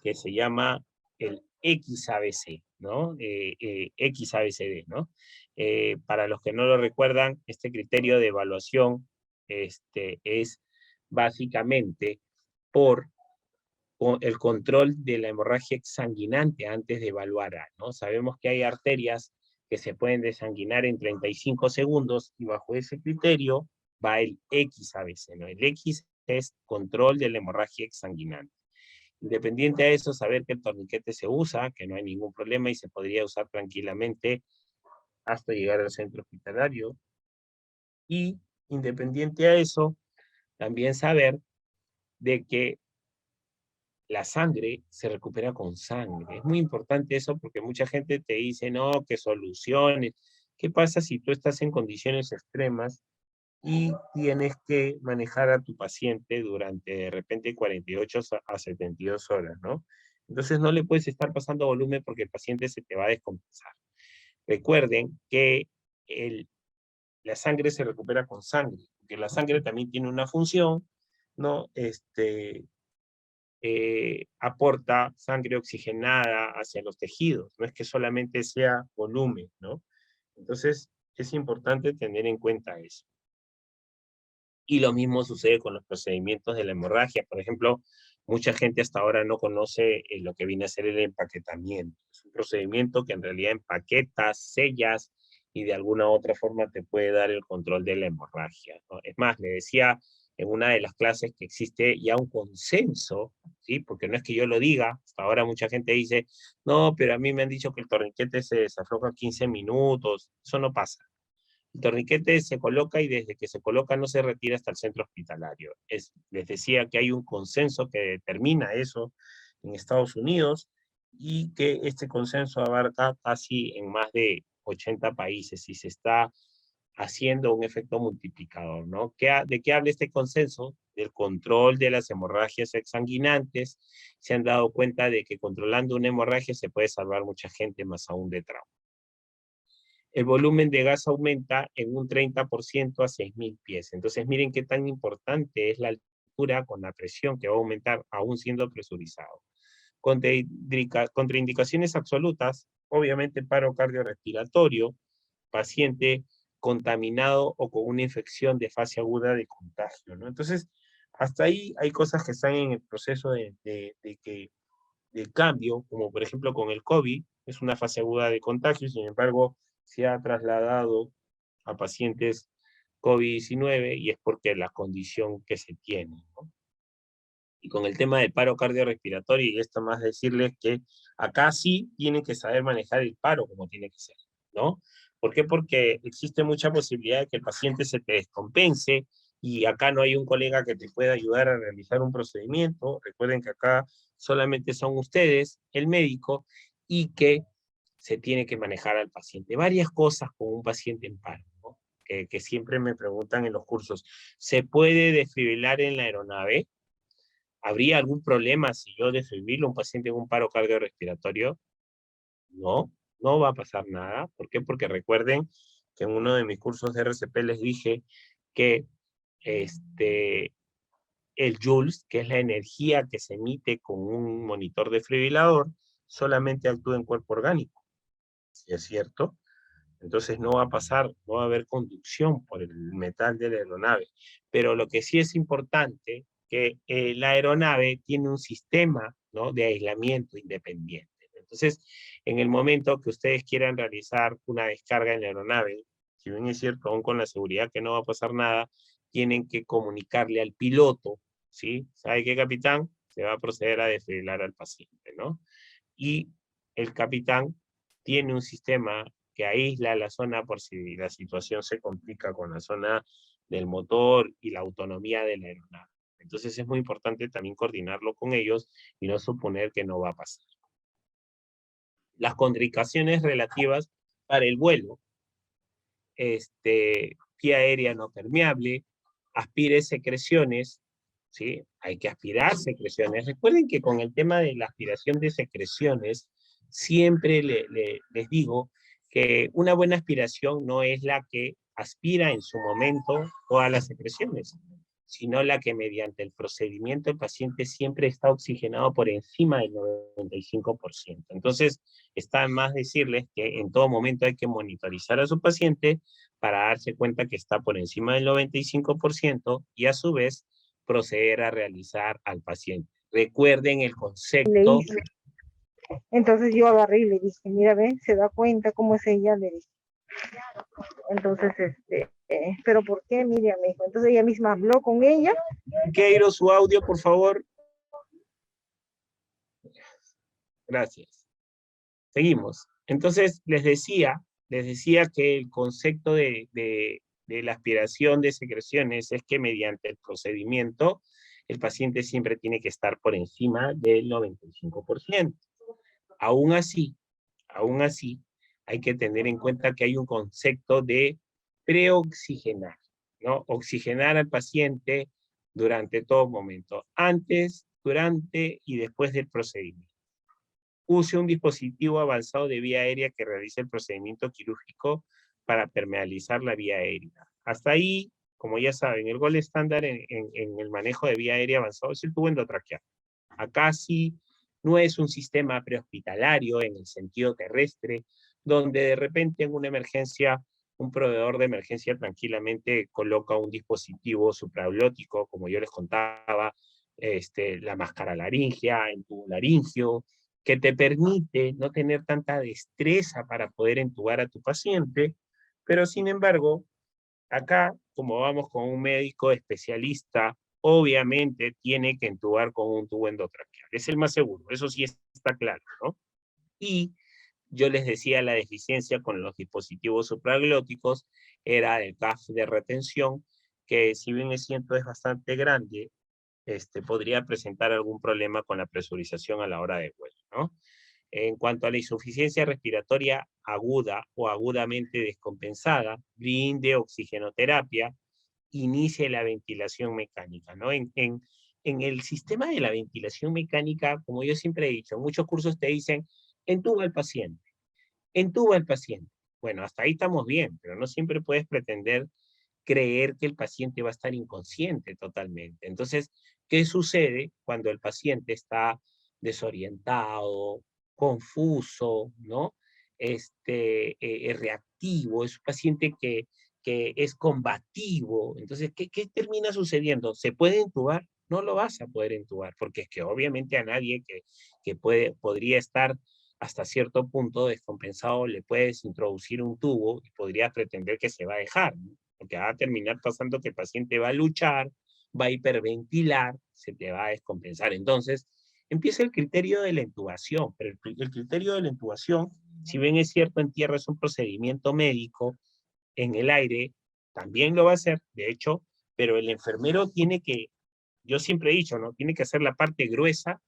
que se llama el XABC, ¿no? XABCD, ¿no? Para los que no lo recuerdan, este criterio de evaluación es básicamente por el control de la hemorragia exsanguinante antes de evaluar, ¿no? Sabemos que hay arterias que se pueden desanguinar en 35 segundos y bajo ese criterio va el XABC, ¿no? El X es control de la hemorragia exsanguinante. Independiente a eso, saber que el torniquete se usa, que no hay ningún problema y se podría usar tranquilamente hasta llegar al centro hospitalario. Y independiente a eso, también saber de que la sangre se recupera con sangre. Es muy importante eso porque mucha gente te dice, no, que soluciones. ¿Qué pasa si tú estás en condiciones extremas y tienes que manejar a tu paciente durante de repente 48 a 72 horas, ¿no? Entonces no le puedes estar pasando volumen porque el paciente se te va a descompensar. Recuerden que la sangre se recupera con sangre, porque la sangre también tiene una función, ¿no? Aporta sangre oxigenada hacia los tejidos, no es que solamente sea volumen, ¿no? Entonces, es importante tener en cuenta eso. Y lo mismo sucede con los procedimientos de la hemorragia. Por ejemplo, mucha gente hasta ahora no conoce lo que viene a ser el empaquetamiento. Es un procedimiento que en realidad empaquetas, sellas y de alguna u otra forma te puede dar el control de la hemorragia, ¿no? Es más, le decía en una de las clases que existe ya un consenso, ¿sí? Porque no es que yo lo diga, hasta ahora mucha gente dice, no, pero a mí me han dicho que el torniquete se desafloja 15 minutos, eso no pasa. El torniquete se coloca y desde que se coloca no se retira hasta el centro hospitalario. Les decía que hay un consenso que determina eso en Estados Unidos y que este consenso abarca casi en más de 80 países y se está haciendo un efecto multiplicador, ¿no? ¿De qué habla este consenso? Del control de las hemorragias exsanguinantes. Se han dado cuenta de que controlando una hemorragia se puede salvar mucha gente, más aún de trauma. El volumen de gas aumenta en un 30% a 6.000 pies. Entonces, miren qué tan importante es la altura con la presión que va a aumentar aún siendo presurizado. Contraindicaciones absolutas, obviamente paro cardiorrespiratorio, paciente contaminado o con una infección de fase aguda de contagio, ¿no? Entonces, hasta ahí hay cosas que están en el proceso de cambio, como por ejemplo con el COVID, es una fase aguda de contagio, sin embargo, se ha trasladado a pacientes COVID-19 y es porque la condición que se tiene, ¿no? Y con el tema del paro cardiorrespiratorio, y esto más decirles que acá sí tienen que saber manejar el paro como tiene que ser, ¿no? ¿Por qué? Porque existe mucha posibilidad de que el paciente se te descompense y acá no hay un colega que te pueda ayudar a realizar un procedimiento. Recuerden que acá solamente son ustedes, el médico, y que se tiene que manejar al paciente. Varias cosas con un paciente en paro, ¿no? Que siempre me preguntan en los cursos. ¿Se puede desfibrilar en la aeronave? ¿Habría algún problema si yo desfibrilo a un paciente en un paro cardiorrespiratorio? No, no va a pasar nada. ¿Por qué? Porque recuerden que en uno de mis cursos de RCP les dije que el Joules, que es la energía que se emite con un monitor desfibrilador, solamente actúa en cuerpo orgánico. ¿Sí es cierto? Entonces no va a pasar, no va a haber conducción por el metal de la aeronave. Pero lo que sí es importante, que la aeronave tiene un sistema, ¿no?, de aislamiento independiente. Entonces, en el momento que ustedes quieran realizar una descarga en la aeronave, si bien es cierto, aún con la seguridad que no va a pasar nada, tienen que comunicarle al piloto, ¿sí? ¿Sabe qué, capitán? Se va a proceder a desfibrilar al paciente, ¿no? Y el capitán tiene un sistema que aísla la zona por si la situación se complica con la zona del motor y la autonomía de la aeronave. Entonces es muy importante también coordinarlo con ellos y no suponer que no va a pasar. Las contraindicaciones relativas para el vuelo, vía aérea no permeable, aspire secreciones, ¿sí? Hay que aspirar secreciones. Recuerden que con el tema de la aspiración de secreciones, siempre les digo que una buena aspiración no es la que aspira en su momento todas las secreciones, sino la que mediante el procedimiento el paciente siempre está oxigenado por encima del 95%. Entonces, está más decirles que en todo momento hay que monitorizar a su paciente para darse cuenta que está por encima del 95% y a su vez proceder a realizar al paciente. Recuerden el concepto. Entonces yo agarré y le dije, mira, ve, se da cuenta cómo es ella, le dije. Entonces, pero ¿por qué, Miriam? Me dijo. Entonces ella misma habló con ella. Quiero su audio, por favor. Gracias. Seguimos. Entonces, les decía que el concepto de la aspiración de secreciones es que mediante el procedimiento, el paciente siempre tiene que estar por encima del 95%. Aún así, hay que tener en cuenta que hay un concepto de preoxigenar, ¿no? Oxigenar al paciente durante todo momento, antes, durante y después del procedimiento. Use un dispositivo avanzado de vía aérea que realice el procedimiento quirúrgico para permeabilizar la vía aérea. Hasta ahí, como ya saben, el gol estándar en el manejo de vía aérea avanzado es el tubo endotraqueal. Acá sí no es un sistema prehospitalario en el sentido terrestre, donde de repente en una emergencia, un proveedor de emergencia tranquilamente coloca un dispositivo supraglótico, como yo les contaba, la máscara laringea, el tubo laringio, que te permite no tener tanta destreza para poder entubar a tu paciente, pero sin embargo, acá, como vamos con un médico especialista, obviamente tiene que entubar con un tubo endotraqueal. Es el más seguro, eso sí está claro, ¿no? Y yo les decía, la deficiencia con los dispositivos supraglóticos era el CAF de retención, que si bien es cierto es bastante grande, podría presentar algún problema con la presurización a la hora de vuelo, ¿no? En cuanto a la insuficiencia respiratoria aguda o agudamente descompensada, brinde oxigenoterapia, inicie la ventilación mecánica, ¿no? En el sistema de la ventilación mecánica, como yo siempre he dicho, en muchos cursos te dicen, entuba al paciente, entuba al paciente. Bueno, hasta ahí estamos bien, pero no siempre puedes pretender creer que el paciente va a estar inconsciente totalmente. Entonces, ¿qué sucede cuando el paciente está desorientado, confuso, ¿no? Reactivo, es un paciente que es combativo. Entonces, ¿qué termina sucediendo? ¿Se puede entubar? No lo vas a poder entubar, porque es que obviamente a nadie que podría estar hasta cierto punto descompensado le puedes introducir un tubo y podrías pretender que se va a dejar, ¿no? Porque va a terminar pasando que el paciente va a luchar, va a hiperventilar, se te va a descompensar. Entonces, empieza el criterio de la intubación, pero el criterio de la intubación, si bien es cierto en tierra es un procedimiento médico, en el aire también lo va a hacer, de hecho, pero el enfermero tiene que, yo siempre he dicho, ¿no? Tiene que hacer la parte gruesa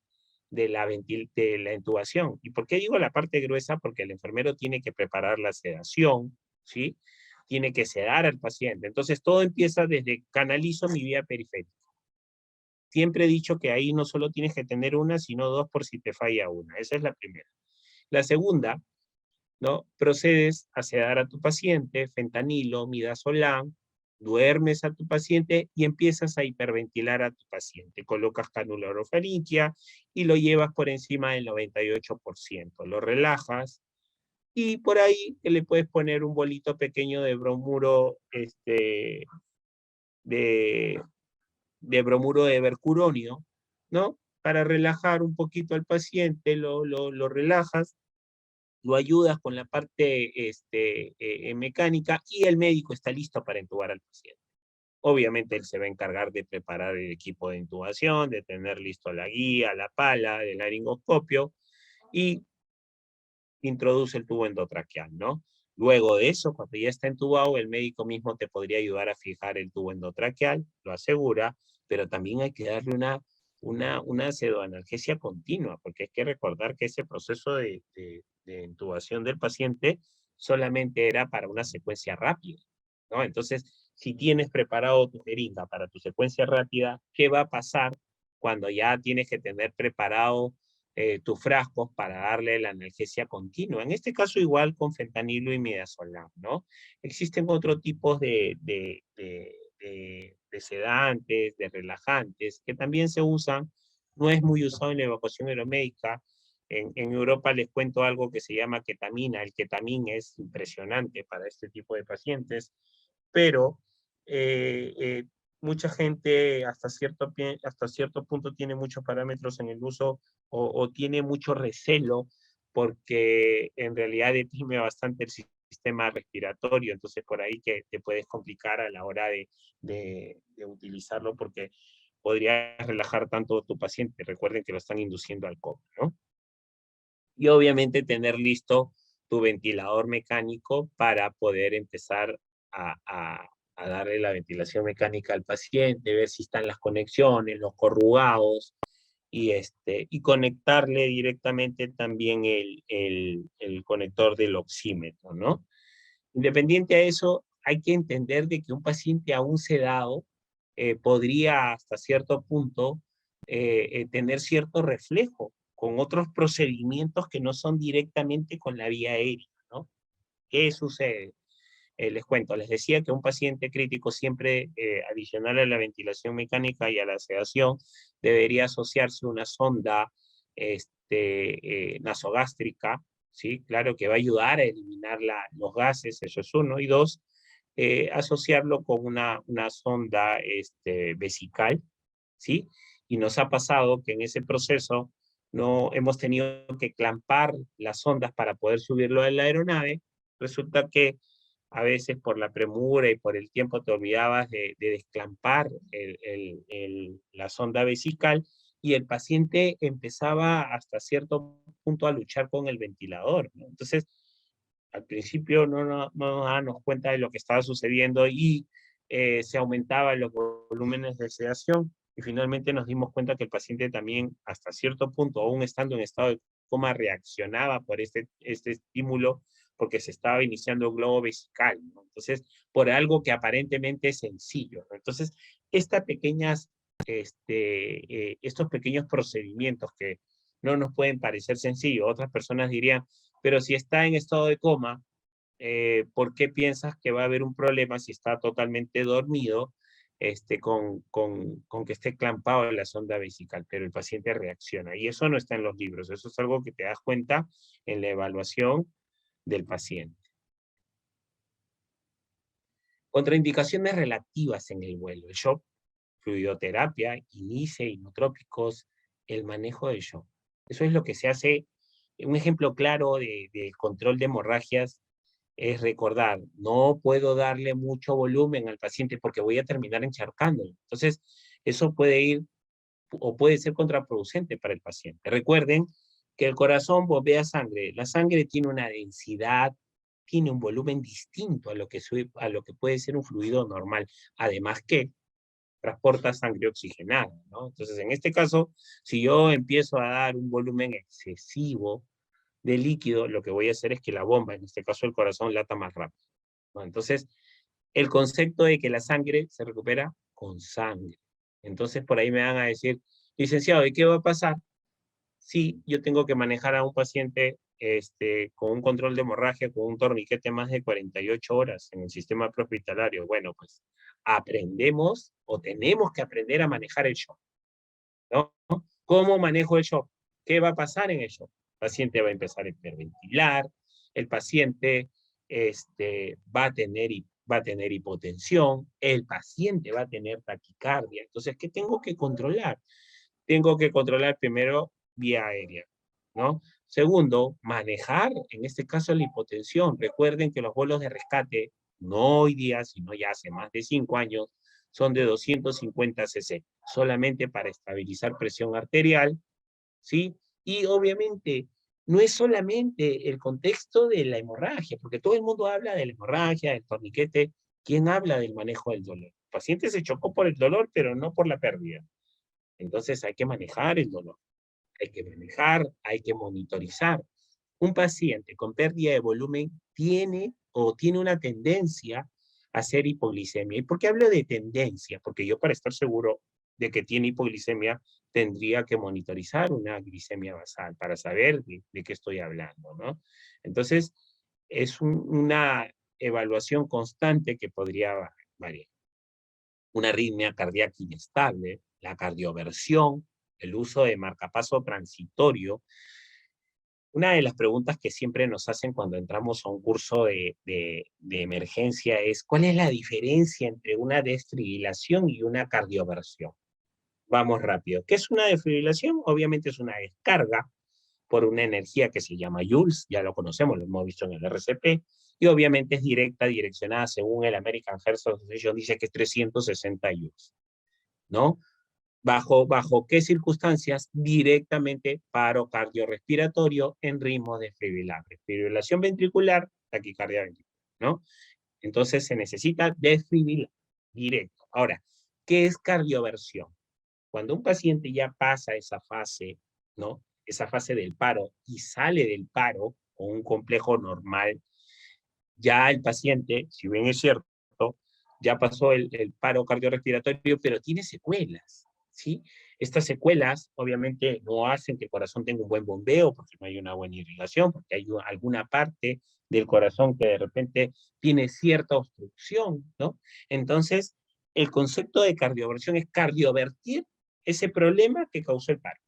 de la intubación. ¿Y por qué digo la parte gruesa? Porque el enfermero tiene que preparar la sedación, ¿sí? Tiene que sedar al paciente. Entonces todo empieza desde canalizo mi vía periférica. Siempre he dicho que ahí no solo tienes que tener una, sino dos por si te falla una. Esa es la primera. La segunda, ¿no? Procedes a sedar a tu paciente, fentanilo, midazolam, duermes a tu paciente y empiezas a hiperventilar a tu paciente. Colocas cánula orofaringia y lo llevas por encima del 98%. Lo relajas y por ahí le puedes poner un bolito pequeño de bromuro, de, de bromuro de mercuronio, ¿no? Para relajar un poquito al paciente, lo relajas, lo ayudas con la parte mecánica y el médico está listo para intubar al paciente. Obviamente él se va a encargar de preparar el equipo de intubación, de tener listo la guía, la pala, el laringoscopio y introduce el tubo endotraqueal, ¿no? Luego de eso, cuando ya está entubado, el médico mismo te podría ayudar a fijar el tubo endotraqueal, lo asegura, pero también hay que darle una pseudoanalgesia continua, porque hay que recordar que ese proceso de intubación del paciente solamente era para una secuencia rápida, ¿no? Entonces, si tienes preparado tu jeringa para tu secuencia rápida, ¿qué va a pasar cuando ya tienes que tener preparado tus frascos para darle la analgesia continua? En este caso igual con fentanilo y midazolam, ¿no? Existen otros tipos de sedantes, de relajantes, que también se usan, no es muy usado en la evacuación aeromédica. En Europa les cuento algo que se llama ketamina. El ketamín es impresionante para este tipo de pacientes, pero eh, eh, mucha gente hasta cierto punto tiene muchos parámetros en el uso o tiene mucho recelo porque en realidad deprime bastante el sistema respiratorio, entonces por ahí que te puedes complicar a la hora de utilizarlo porque podrías relajar tanto a tu paciente. Recuerden que lo están induciendo al coma, ¿no? Y obviamente tener listo tu ventilador mecánico para poder empezar a darle la ventilación mecánica al paciente, ver si están las conexiones, los corrugados, y conectarle directamente también el conector del oxímetro, ¿no? Independiente a eso, hay que entender de que un paciente aún sedado podría hasta cierto punto tener cierto reflejo con otros procedimientos que no son directamente con la vía aérea, ¿no? ¿Qué sucede? Les cuento, les decía que un paciente crítico siempre, adicional a la ventilación mecánica y a la sedación, debería asociarse una sonda nasogástrica, ¿sí? Claro que va a ayudar a eliminar los gases, eso es uno. Y dos, asociarlo con una sonda vesical, ¿sí? Y nos ha pasado que en ese proceso no hemos tenido que clampar las ondas para poder subirlo a la aeronave. Resulta que a veces por la premura y por el tiempo te olvidabas de desclampar la sonda vesical y el paciente empezaba hasta cierto punto a luchar con el ventilador, ¿no? Entonces, al principio no nos dábamos cuenta de lo que estaba sucediendo y se aumentaban los volúmenes de sedación y finalmente nos dimos cuenta que el paciente también hasta cierto punto, aún estando en estado de coma reaccionaba por este estímulo porque se estaba iniciando un globo vesical, ¿no? Entonces, por algo que aparentemente es sencillo, ¿no? Entonces, estos pequeños procedimientos que no nos pueden parecer sencillos, otras personas dirían, pero si está en estado de coma, ¿por qué piensas que va a haber un problema si está totalmente dormido, con que esté clampado en la sonda vesical? Pero el paciente reacciona, y eso no está en los libros, eso es algo que te das cuenta en la evaluación del paciente. Contraindicaciones relativas en el vuelo: el shock, fluidoterapia, inice, inotrópicos, el manejo del shock. Eso es lo que se hace. Un ejemplo claro de control de hemorragias es recordar, no puedo darle mucho volumen al paciente porque voy a terminar encharcándolo. Entonces, eso puede ir o puede ser contraproducente para el paciente. Recuerden que el corazón bombea sangre. La sangre tiene una densidad, tiene un volumen distinto a lo que puede ser un fluido normal. Además que transporta sangre oxigenada, ¿no? Entonces, en este caso, si yo empiezo a dar un volumen excesivo de líquido, lo que voy a hacer es que la bomba, en este caso el corazón, lata más rápido, ¿no? Entonces, el concepto de que la sangre se recupera con sangre. Entonces, por ahí me van a decir, licenciado, ¿y qué va a pasar si yo tengo que manejar a un paciente con un control de hemorragia, con un torniquete más de 48 horas en el sistema prehospitalario? Bueno, pues aprendemos o tenemos que aprender a manejar el shock, ¿no? ¿Cómo manejo el shock? ¿Qué va a pasar en el shock? El paciente va a empezar a hiperventilar, el paciente va a tener hipotensión, el paciente va a tener taquicardia. Entonces, ¿qué tengo que controlar? Tengo que controlar primero vía aérea, ¿no? Segundo, manejar, en este caso, la hipotensión. Recuerden que los vuelos de rescate, no hoy día, sino ya hace más de 5 años, son de 250 cc, solamente para estabilizar presión arterial, ¿sí? Y obviamente, no es solamente el contexto de la hemorragia, porque todo el mundo habla de la hemorragia, del torniquete. ¿Quién habla del manejo del dolor? El paciente se chocó por el dolor, pero no por la pérdida. Entonces hay que manejar el dolor, hay que manejar, hay que monitorizar. Un paciente con pérdida de volumen tiene una tendencia a hacer hipoglicemia. ¿Y por qué hablo de tendencia? Porque yo, para estar seguro de que tiene hipoglicemia, tendría que monitorizar una glicemia basal para saber de qué estoy hablando, ¿no? Entonces, es una evaluación constante que podría variar. Una arritmia cardíaca inestable, la cardioversión, el uso de marcapaso transitorio. Una de las preguntas que siempre nos hacen cuando entramos a un curso de emergencia es, ¿cuál es la diferencia entre una desfibrilación y una cardioversión? Vamos rápido. ¿Qué es una desfibrilación? Obviamente es una descarga por una energía que se llama joules, ya lo conocemos, lo hemos visto en el RCP, y obviamente es directa, direccionada, según el American Heart Association, dice que es 360 joules, ¿no? ¿Bajo qué circunstancias? Directamente paro cardiorrespiratorio en ritmo desfibrilables. Fibrilación ventricular, taquicardia ventricular, ¿no? Entonces se necesita desfibrilar directo. Ahora, ¿qué es cardioversión? Cuando un paciente ya pasa esa fase, ¿no? Esa fase del paro y sale del paro con un complejo normal, ya el paciente, si bien es cierto, ya pasó el paro cardiorrespiratorio, pero tiene secuelas, ¿sí? Estas secuelas obviamente no hacen que el corazón tenga un buen bombeo, porque no hay una buena irrigación, porque hay alguna parte del corazón que de repente tiene cierta obstrucción, ¿no? Entonces, el concepto de cardioversión es cardiovertir ese problema que causó el paro.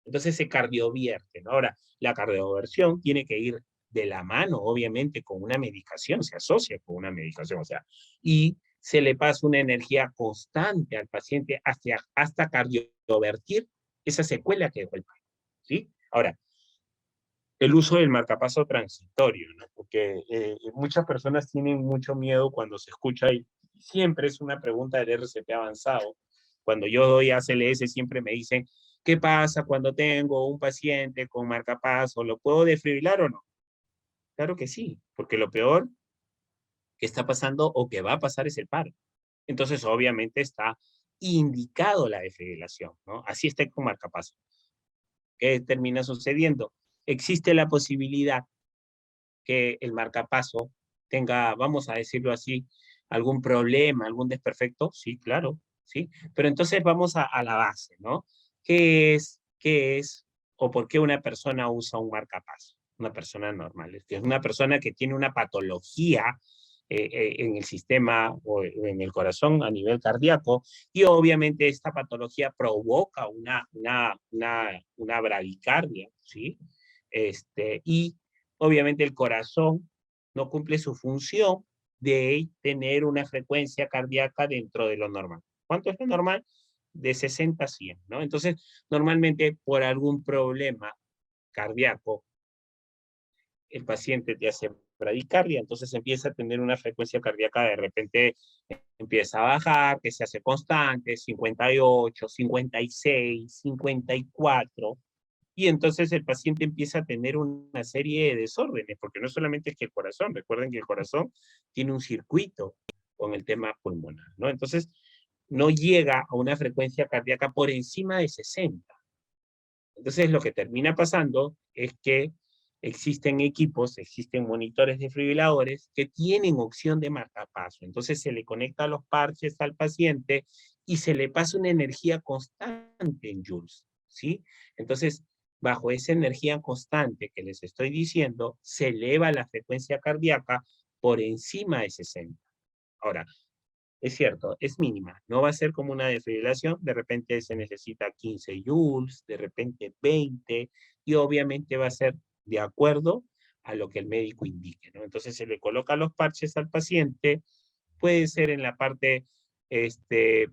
Entonces se cardiovierte, ¿no? Ahora, la cardioversión tiene que ir de la mano, obviamente, con una medicación, se asocia con una medicación, o sea, y se le pasa una energía constante al paciente hasta cardiovertir esa secuela que dejó el paro, ¿sí? Ahora, el uso del marcapaso transitorio, ¿no? Porque muchas personas tienen mucho miedo cuando se escucha, y siempre es una pregunta del RCP avanzado. Cuando yo doy ACLS siempre me dicen, ¿qué pasa cuando tengo un paciente con marcapaso? ¿Lo puedo desfibrilar o no? Claro que sí, porque lo peor que está pasando o que va a pasar es el paro. Entonces, obviamente está indicado la desfibrilación, ¿no? Así está con marcapaso. ¿Qué termina sucediendo? existe la posibilidad que el marcapaso tenga, vamos a decirlo así, algún problema, algún desperfecto, sí, claro, sí. Pero entonces vamos a la base, ¿no? ¿Qué es o por qué una persona usa un marcapaso? Una persona normal. Es que es una persona que tiene una patología en el sistema o en el corazón a nivel cardíaco, y obviamente esta patología provoca una bradicardia, ¿sí? Y obviamente el corazón no cumple su función de tener una frecuencia cardíaca dentro de lo normal. ¿Cuánto es lo normal? De 60 a 100, ¿no? Entonces, normalmente por algún problema cardíaco, el paciente te hace bradicardia, entonces empieza a tener una frecuencia cardíaca, de repente empieza a bajar, que se hace constante, 58, 56, 54, y entonces el paciente empieza a tener una serie de desórdenes, porque no solamente es que el corazón, recuerden que el corazón tiene un circuito con el tema pulmonar, ¿no? Entonces, no llega a una frecuencia cardíaca por encima de 60. Entonces, lo que termina pasando es que existen equipos, existen monitores desfibriladores que tienen opción de marcapaso. Entonces, se le conecta los parches al paciente y se le pasa una energía constante en joules, ¿sí? Entonces, bajo esa energía constante que les estoy diciendo, se eleva la frecuencia cardíaca por encima de 60. Ahora, es cierto, es mínima, no va a ser como una desfibrilación, de repente se necesita 15 joules, de repente 20, y obviamente va a ser de acuerdo a lo que el médico indique, ¿no? Entonces se le coloca los parches al paciente, puede ser en la parte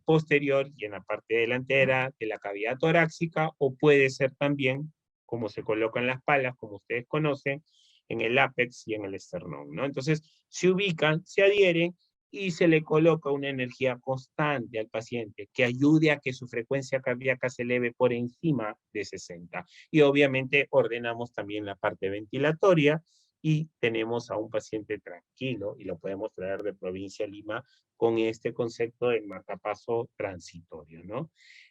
posterior y en la parte delantera de la cavidad torácica, o puede ser también, como se coloca en las palas, como ustedes conocen, en el ápex y en el esternón, ¿no? Entonces se ubican, se adhieren, y se le coloca una energía constante al paciente que ayude a que su frecuencia cardíaca se eleve por encima de 60. Y obviamente ordenamos también la parte ventilatoria y tenemos a un paciente tranquilo, y lo podemos traer de provincia a Lima con este concepto del marcapaso transitorio, ¿no?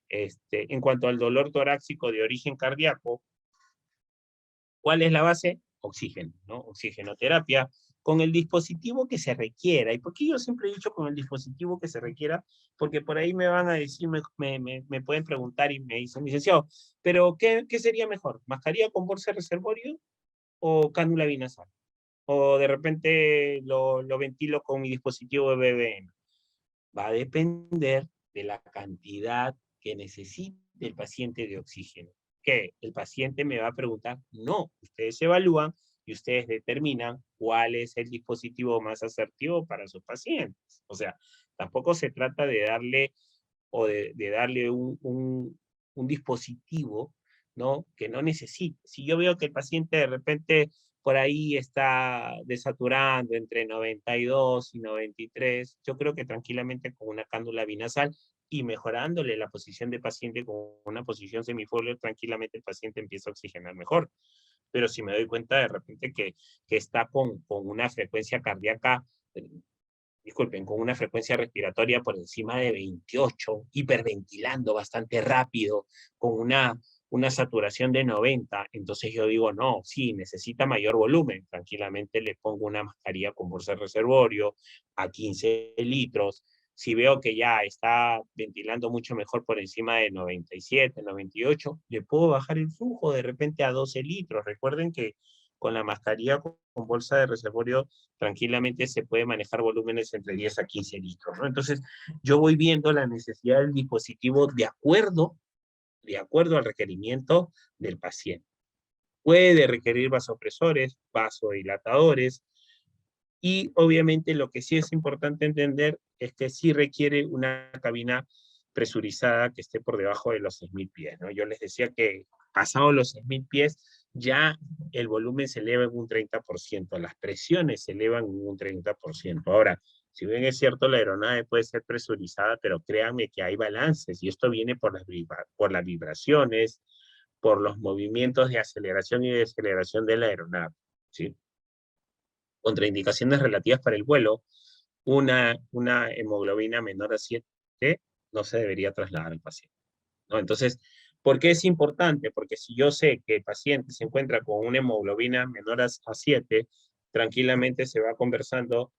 En cuanto al dolor torácico de origen cardíaco, ¿cuál es la base? Oxígeno, ¿no? Oxigenoterapia con el dispositivo que se requiera. ¿Y por qué yo siempre he dicho con el dispositivo que se requiera? Porque por ahí me van a decir, me pueden preguntar y me dicen, licenciado, ¿pero qué sería mejor? ¿Mascarilla con bolsa de reservorio o cánula binasal? O de repente lo ventilo con mi dispositivo de BBM. Va a depender de la cantidad que necesite el paciente de oxígeno. ¿Qué? El paciente me va a preguntar, no, ustedes evalúan y ustedes determinan cuál es el dispositivo más asertivo para sus pacientes. O sea, tampoco se trata de darle de darle un dispositivo, ¿no? Que no necesite. Si yo veo que el paciente de repente por ahí está desaturando entre 92 y 93, yo creo que tranquilamente con una cánula binasal y mejorándole la posición del paciente con una posición semifolio, tranquilamente el paciente empieza a oxigenar mejor. Pero si me doy cuenta de repente que está con una frecuencia cardíaca, disculpen, con una frecuencia respiratoria por encima de 28, hiperventilando bastante rápido, con una saturación de 90, entonces yo digo, no, sí, necesita mayor volumen, tranquilamente le pongo una mascarilla con bolsa de reservorio a 15 litros. Si veo que ya está ventilando mucho mejor por encima de 97, 98, le puedo bajar el flujo de repente a 12 litros. Recuerden que con la mascarilla con bolsa de reservorio tranquilamente se puede manejar volúmenes entre 10 a 15 litros, ¿no? Entonces, yo voy viendo la necesidad del dispositivo de acuerdo al requerimiento del paciente. Puede requerir vasopresores, vasodilatadores, y obviamente lo que sí es importante entender es que sí requiere una cabina presurizada que esté por debajo de los 6.000 pies, ¿no? Yo les decía que pasado los 6.000 pies, ya el volumen se eleva en un 30%, las presiones se elevan en un 30%. Ahora, si bien es cierto, la aeronave puede ser presurizada, pero créanme que hay balances, y esto viene por las vibraciones, por los movimientos de aceleración y desaceleración de la aeronave, ¿sí? Contraindicaciones relativas para el vuelo: una hemoglobina menor a 7 no se debería trasladar al paciente, ¿no? Entonces, ¿Por qué es importante? Porque si yo sé que el paciente se encuentra con una hemoglobina menor a 7, tranquilamente se va conversando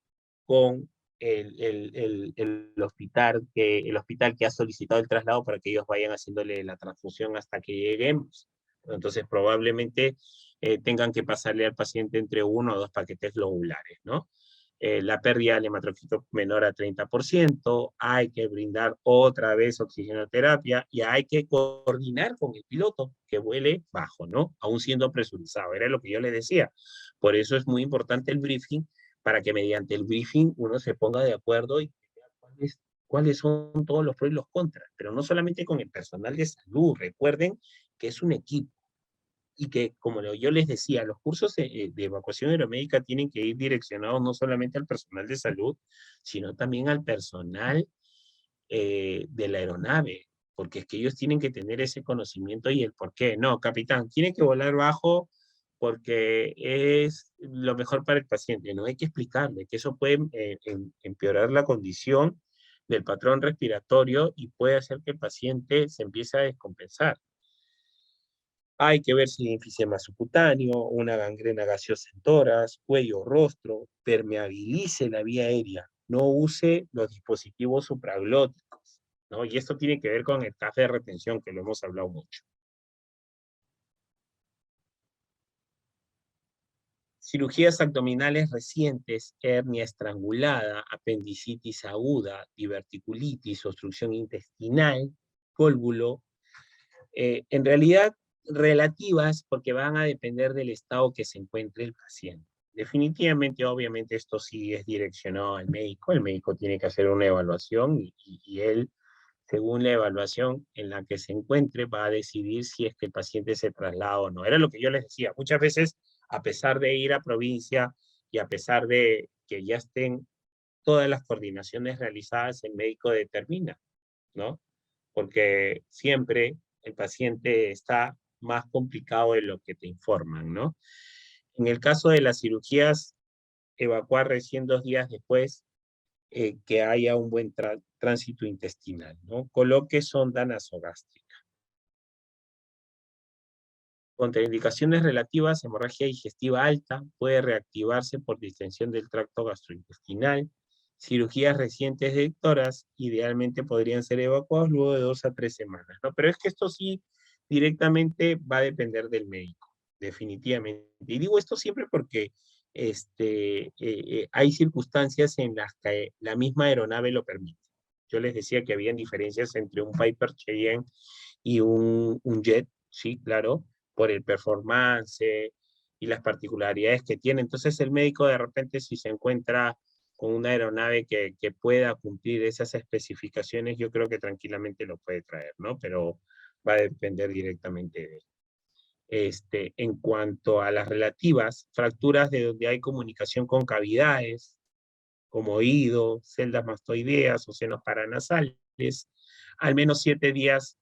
con el hospital que ha solicitado el traslado para que ellos vayan haciéndole la transfusión hasta que lleguemos. Entonces probablemente tengan que pasarle al paciente entre 1 o 2 paquetes globulares, ¿no? La pérdida del hematrocito menor a 30%, hay que brindar otra vez oxigenoterapia y hay que coordinar con el piloto que vuele bajo, ¿no? Aún siendo presurizado, era lo que yo le decía. Por eso es muy importante el briefing, para que mediante el briefing uno se ponga de acuerdo y vea cuáles son todos los pros y los contras, pero no solamente con el personal de salud, recuerden que es un equipo y que, como yo les decía, los cursos de evacuación aeromédica tienen que ir direccionados no solamente al personal de salud, sino también al personal de la aeronave, porque es que ellos tienen que tener ese conocimiento y el por qué. No, capitán, tiene que volar bajo porque es lo mejor para el paciente. No hay que explicarle que eso puede empeorar la condición del patrón respiratorio y puede hacer que el paciente se empiece a descompensar. Hay que ver si hay enfisema subcutáneo, una gangrena gaseosa en tórax, cuello, rostro, permeabilice la vía aérea, no use los dispositivos supraglóticos, ¿no? Y esto tiene que ver con el café de retención, que lo hemos hablado mucho. Cirugías abdominales recientes, hernia estrangulada, apendicitis aguda, diverticulitis, obstrucción intestinal, cólbulo, en realidad relativas porque van a depender del estado que se encuentre el paciente. Definitivamente, obviamente, esto sí es direccionado al médico. El médico tiene que hacer una evaluación y él, según la evaluación en la que se encuentre, va a decidir si es que el paciente se traslada o no. Era lo que yo les decía. Muchas veces, a pesar de ir a provincia y a pesar de que ya estén todas las coordinaciones realizadas, el médico determina, ¿no? Porque siempre el paciente está más complicado de lo que te informan, ¿no? En el caso de las cirugías, evacuar recién 2 días después, que haya un buen tránsito intestinal, ¿no? Coloque sonda nasogástrica. Contraindicaciones relativas, hemorragia digestiva alta, puede reactivarse por distensión del tracto gastrointestinal. Cirugías recientes de tórax, idealmente podrían ser evacuados luego de 2 a 3 semanas, ¿no? Pero es que esto sí directamente va a depender del médico, definitivamente. Y digo esto siempre porque hay circunstancias en las que la misma aeronave lo permite. Yo les decía que habían diferencias entre un Piper Cheyenne y un jet, sí, claro, por el performance y las particularidades que tiene. Entonces el médico de repente si se encuentra con una aeronave que pueda cumplir esas especificaciones, yo creo que tranquilamente lo puede traer, ¿no? Pero va a depender directamente de él. En cuanto a las relativas, fracturas de donde hay comunicación con cavidades, como oído, celdas mastoideas o senos paranasales, al menos 7 días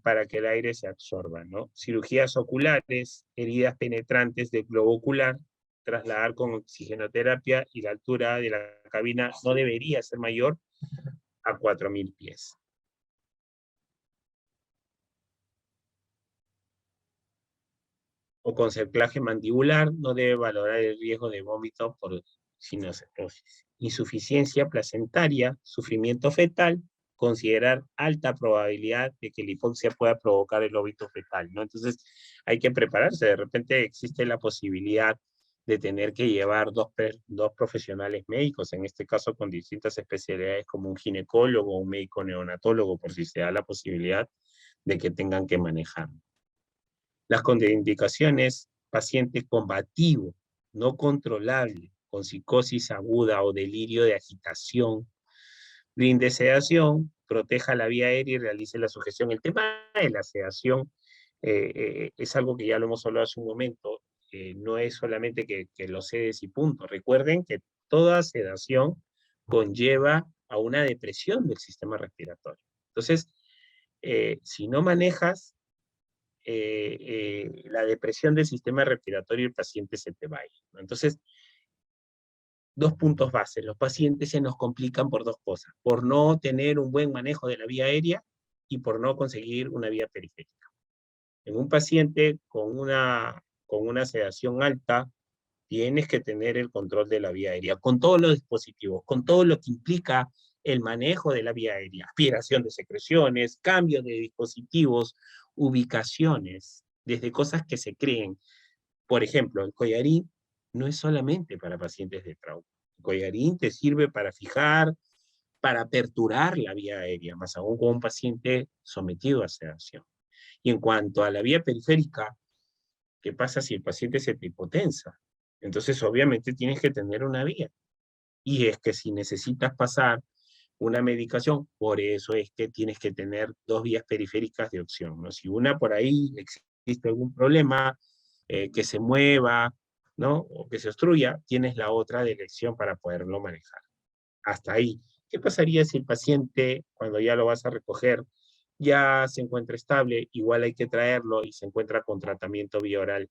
para que el aire se absorba, ¿no? Cirugías oculares, heridas penetrantes del globo ocular, trasladar con oxigenoterapia y la altura de la cabina no debería ser mayor a 4.000 pies. O con cerclaje mandibular, no debe valorar el riesgo de vómito por sinocetosis. Insuficiencia placentaria, sufrimiento fetal, considerar alta probabilidad de que la hipoxia pueda provocar el óbito fetal, ¿no? Entonces hay que prepararse. De repente existe la posibilidad de tener que llevar dos profesionales médicos, en este caso con distintas especialidades como un ginecólogo o un médico neonatólogo, por si se da la posibilidad de que tengan que manejar. Las contraindicaciones, paciente combativo, no controlable, con psicosis aguda o delirio de agitación, brinde sedación, proteja la vía aérea y realice la sujeción. El tema de la sedación es algo que ya lo hemos hablado hace un momento, no es solamente que lo sedes y punto. Recuerden que toda sedación conlleva a una depresión del sistema respiratorio. Entonces, si no manejas la depresión del sistema respiratorio, el paciente se te va a ir, ¿no? Entonces, 2 puntos base. Los pacientes se nos complican por 2 cosas. Por no tener un buen manejo de la vía aérea y por no conseguir una vía periférica. En un paciente con una sedación alta, tienes que tener el control de la vía aérea, con todos los dispositivos, con todo lo que implica el manejo de la vía aérea, aspiración de secreciones, cambio de dispositivos, ubicaciones, desde cosas que se creen. Por ejemplo, el collarín no es solamente para pacientes de trauma. El collarín te sirve para fijar, para aperturar la vía aérea, más aún con un paciente sometido a sedación. Y en cuanto a la vía periférica, ¿qué pasa si el paciente se te hipotensa? Entonces, obviamente, tienes que tener una vía. Y es que si necesitas pasar una medicación, por eso es que tienes que tener dos vías periféricas de opción, ¿no? Si una por ahí existe algún problema, que se mueva, ¿no? O que se obstruya, tienes la otra de elección para poderlo manejar. Hasta ahí. ¿Qué pasaría si el paciente, cuando ya lo vas a recoger, ya se encuentra estable, igual hay que traerlo y se encuentra con tratamiento vía oral?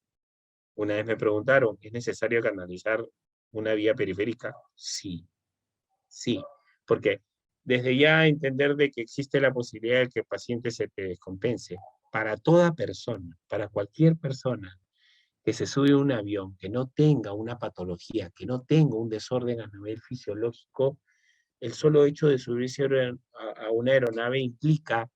Una vez me preguntaron, ¿es necesario canalizar una vía periférica? Sí, sí, porque desde ya entender de que existe la posibilidad de que el paciente se te descompense, para toda persona, para cualquier persona que se sube a un avión, que no tenga una patología, que no tenga un desorden a nivel fisiológico, el solo hecho de subirse a una aeronave implica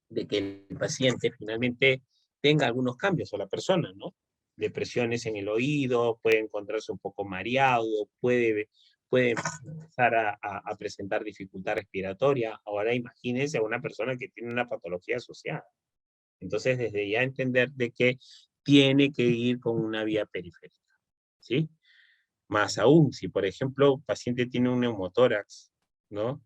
de que el paciente finalmente tenga algunos cambios, o la persona, ¿no? Depresiones en el oído, puede encontrarse un poco mareado, puede empezar a presentar dificultad respiratoria. Ahora imagínense a una persona que tiene una patología asociada. Entonces, desde ya entender de que tiene que ir con una vía periférica, ¿sí? Más aún, si por ejemplo el paciente tiene un neumotórax, ¿no?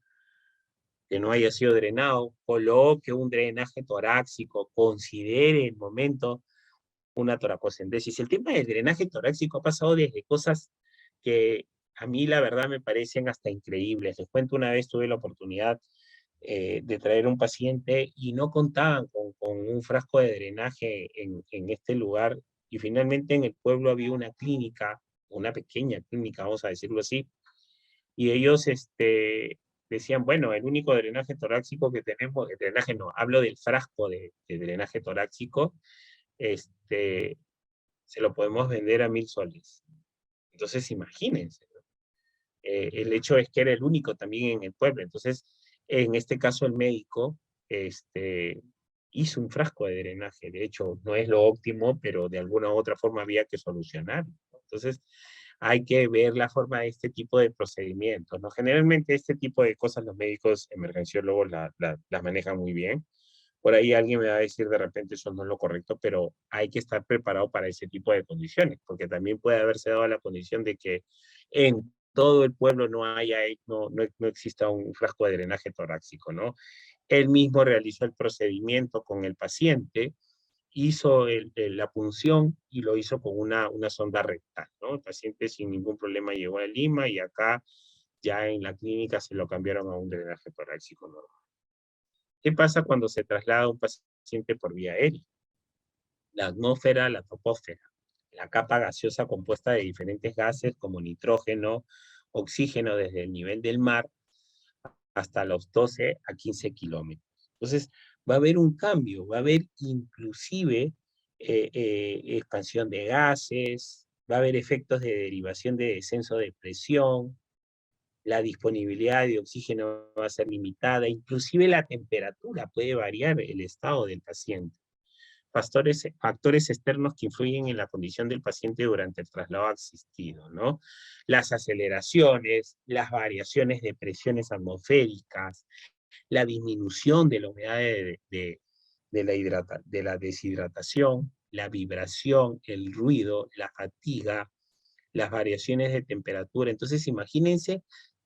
Que no haya sido drenado, coloque un drenaje torácico, considere el momento una toracocentesis. El tema del drenaje torácico ha pasado desde cosas que a mí la verdad me parecen hasta increíbles. Les cuento, una vez tuve la oportunidad de traer un paciente y no contaban con un frasco de drenaje en este lugar, y finalmente en el pueblo había una clínica, una pequeña clínica, vamos a decirlo así, y ellos decían, bueno, el único drenaje torácico que tenemos, el drenaje no, hablo del frasco de drenaje torácico, este, se lo podemos vender a 1.000 soles. Entonces, imagínense, ¿no? El hecho es que era el único también en el pueblo. Entonces, en este caso, el médico hizo un frasco de drenaje. De hecho, no es lo óptimo, pero de alguna u otra forma había que solucionar, ¿no? Entonces, hay que ver la forma de este tipo de procedimientos, ¿no? Generalmente este tipo de cosas los médicos emergenciólogos las manejan muy bien. Por ahí alguien me va a decir de repente eso no es lo correcto, pero hay que estar preparado para ese tipo de condiciones, porque también puede haberse dado la condición de que en todo el pueblo no exista un frasco de drenaje torácico, ¿no? Él mismo realizó el procedimiento con el paciente, hizo la punción y lo hizo con una sonda rectal, ¿no? El paciente sin ningún problema llegó a Lima y acá ya en la clínica se lo cambiaron a un drenaje torácico normal. ¿Qué pasa cuando se traslada un paciente por vía aérea? La atmósfera, la troposfera, la capa gaseosa compuesta de diferentes gases como nitrógeno, oxígeno desde el nivel del mar hasta los 12 a 15 kilómetros. Entonces, va a haber un cambio, va a haber inclusive expansión de gases, va a haber efectos de derivación de descenso de presión, la disponibilidad de oxígeno va a ser limitada, inclusive la temperatura puede variar el estado del paciente. Factores externos que influyen en la condición del paciente durante el traslado asistido, ¿no? Las aceleraciones, las variaciones de presiones atmosféricas, la disminución de la humedad de la deshidratación, la vibración, el ruido, la fatiga, las variaciones de temperatura. Entonces, imagínense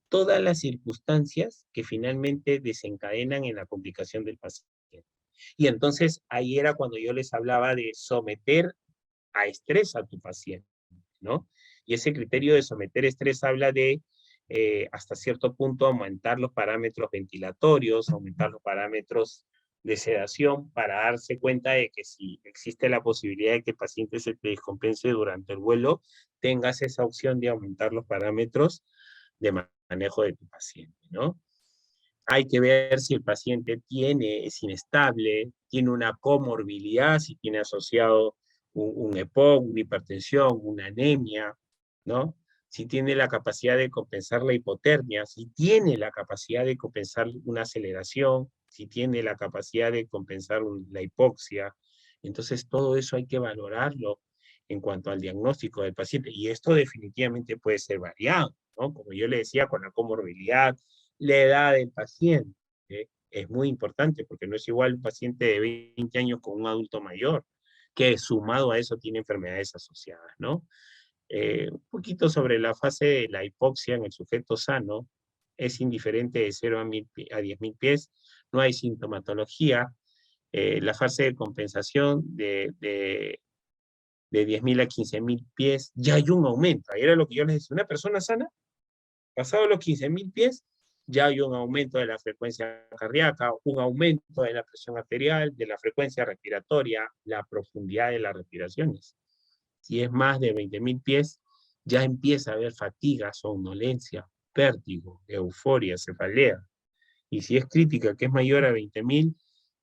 todas las circunstancias que finalmente desencadenan en la complicación del paciente. Y entonces ahí era cuando yo les hablaba de someter a estrés a tu paciente, ¿no? Y ese criterio de someter estrés habla de hasta cierto punto aumentar los parámetros ventilatorios, aumentar los parámetros de sedación para darse cuenta de que si existe la posibilidad de que el paciente se te descompense durante el vuelo, tengas esa opción de aumentar los parámetros de manejo de tu paciente, ¿no? Hay que ver si el paciente es inestable, tiene una comorbilidad, si tiene asociado un EPOC, una hipertensión, una anemia, ¿no? Si tiene la capacidad de compensar la hipotermia, si tiene la capacidad de compensar una aceleración, si tiene la capacidad de compensar la hipoxia. Entonces, todo eso hay que valorarlo en cuanto al diagnóstico del paciente. Y esto definitivamente puede ser variado, ¿no? Como yo le decía, con la comorbilidad, la edad del paciente, ¿eh? Es muy importante porque no es igual un paciente de 20 años con un adulto mayor, que sumado a eso tiene enfermedades asociadas, ¿no? Un poquito sobre la fase de la hipoxia en el sujeto sano, es indiferente de 0 a 10.000 pies, no hay sintomatología. La fase de compensación de 10.000 a 15.000 pies, ya hay un aumento. Ahí era lo que yo les decía, una persona sana, pasado los 15.000 pies, ya hay un aumento de la frecuencia cardíaca, un aumento de la presión arterial, de la frecuencia respiratoria, la profundidad de las respiraciones. Si es más de 20.000 pies, ya empieza a haber fatiga, somnolencia, vértigo, euforia, cefalea. Y si es crítica, que es mayor a 20.000,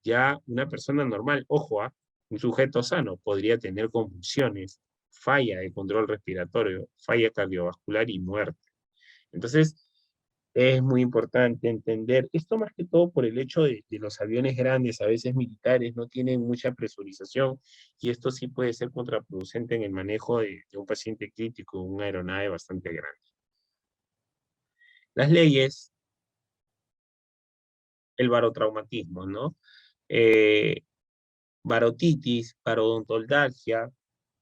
ya una persona normal, ojo, un sujeto sano, podría tener convulsiones, falla de control respiratorio, falla cardiovascular y muerte. Entonces, es muy importante entender esto más que todo por el hecho de los aviones grandes, a veces militares, no tienen mucha presurización y esto sí puede ser contraproducente en el manejo de un paciente crítico, una aeronave bastante grande. Las leyes, el barotraumatismo, ¿no? Eh, Barotitis, parodontolgia,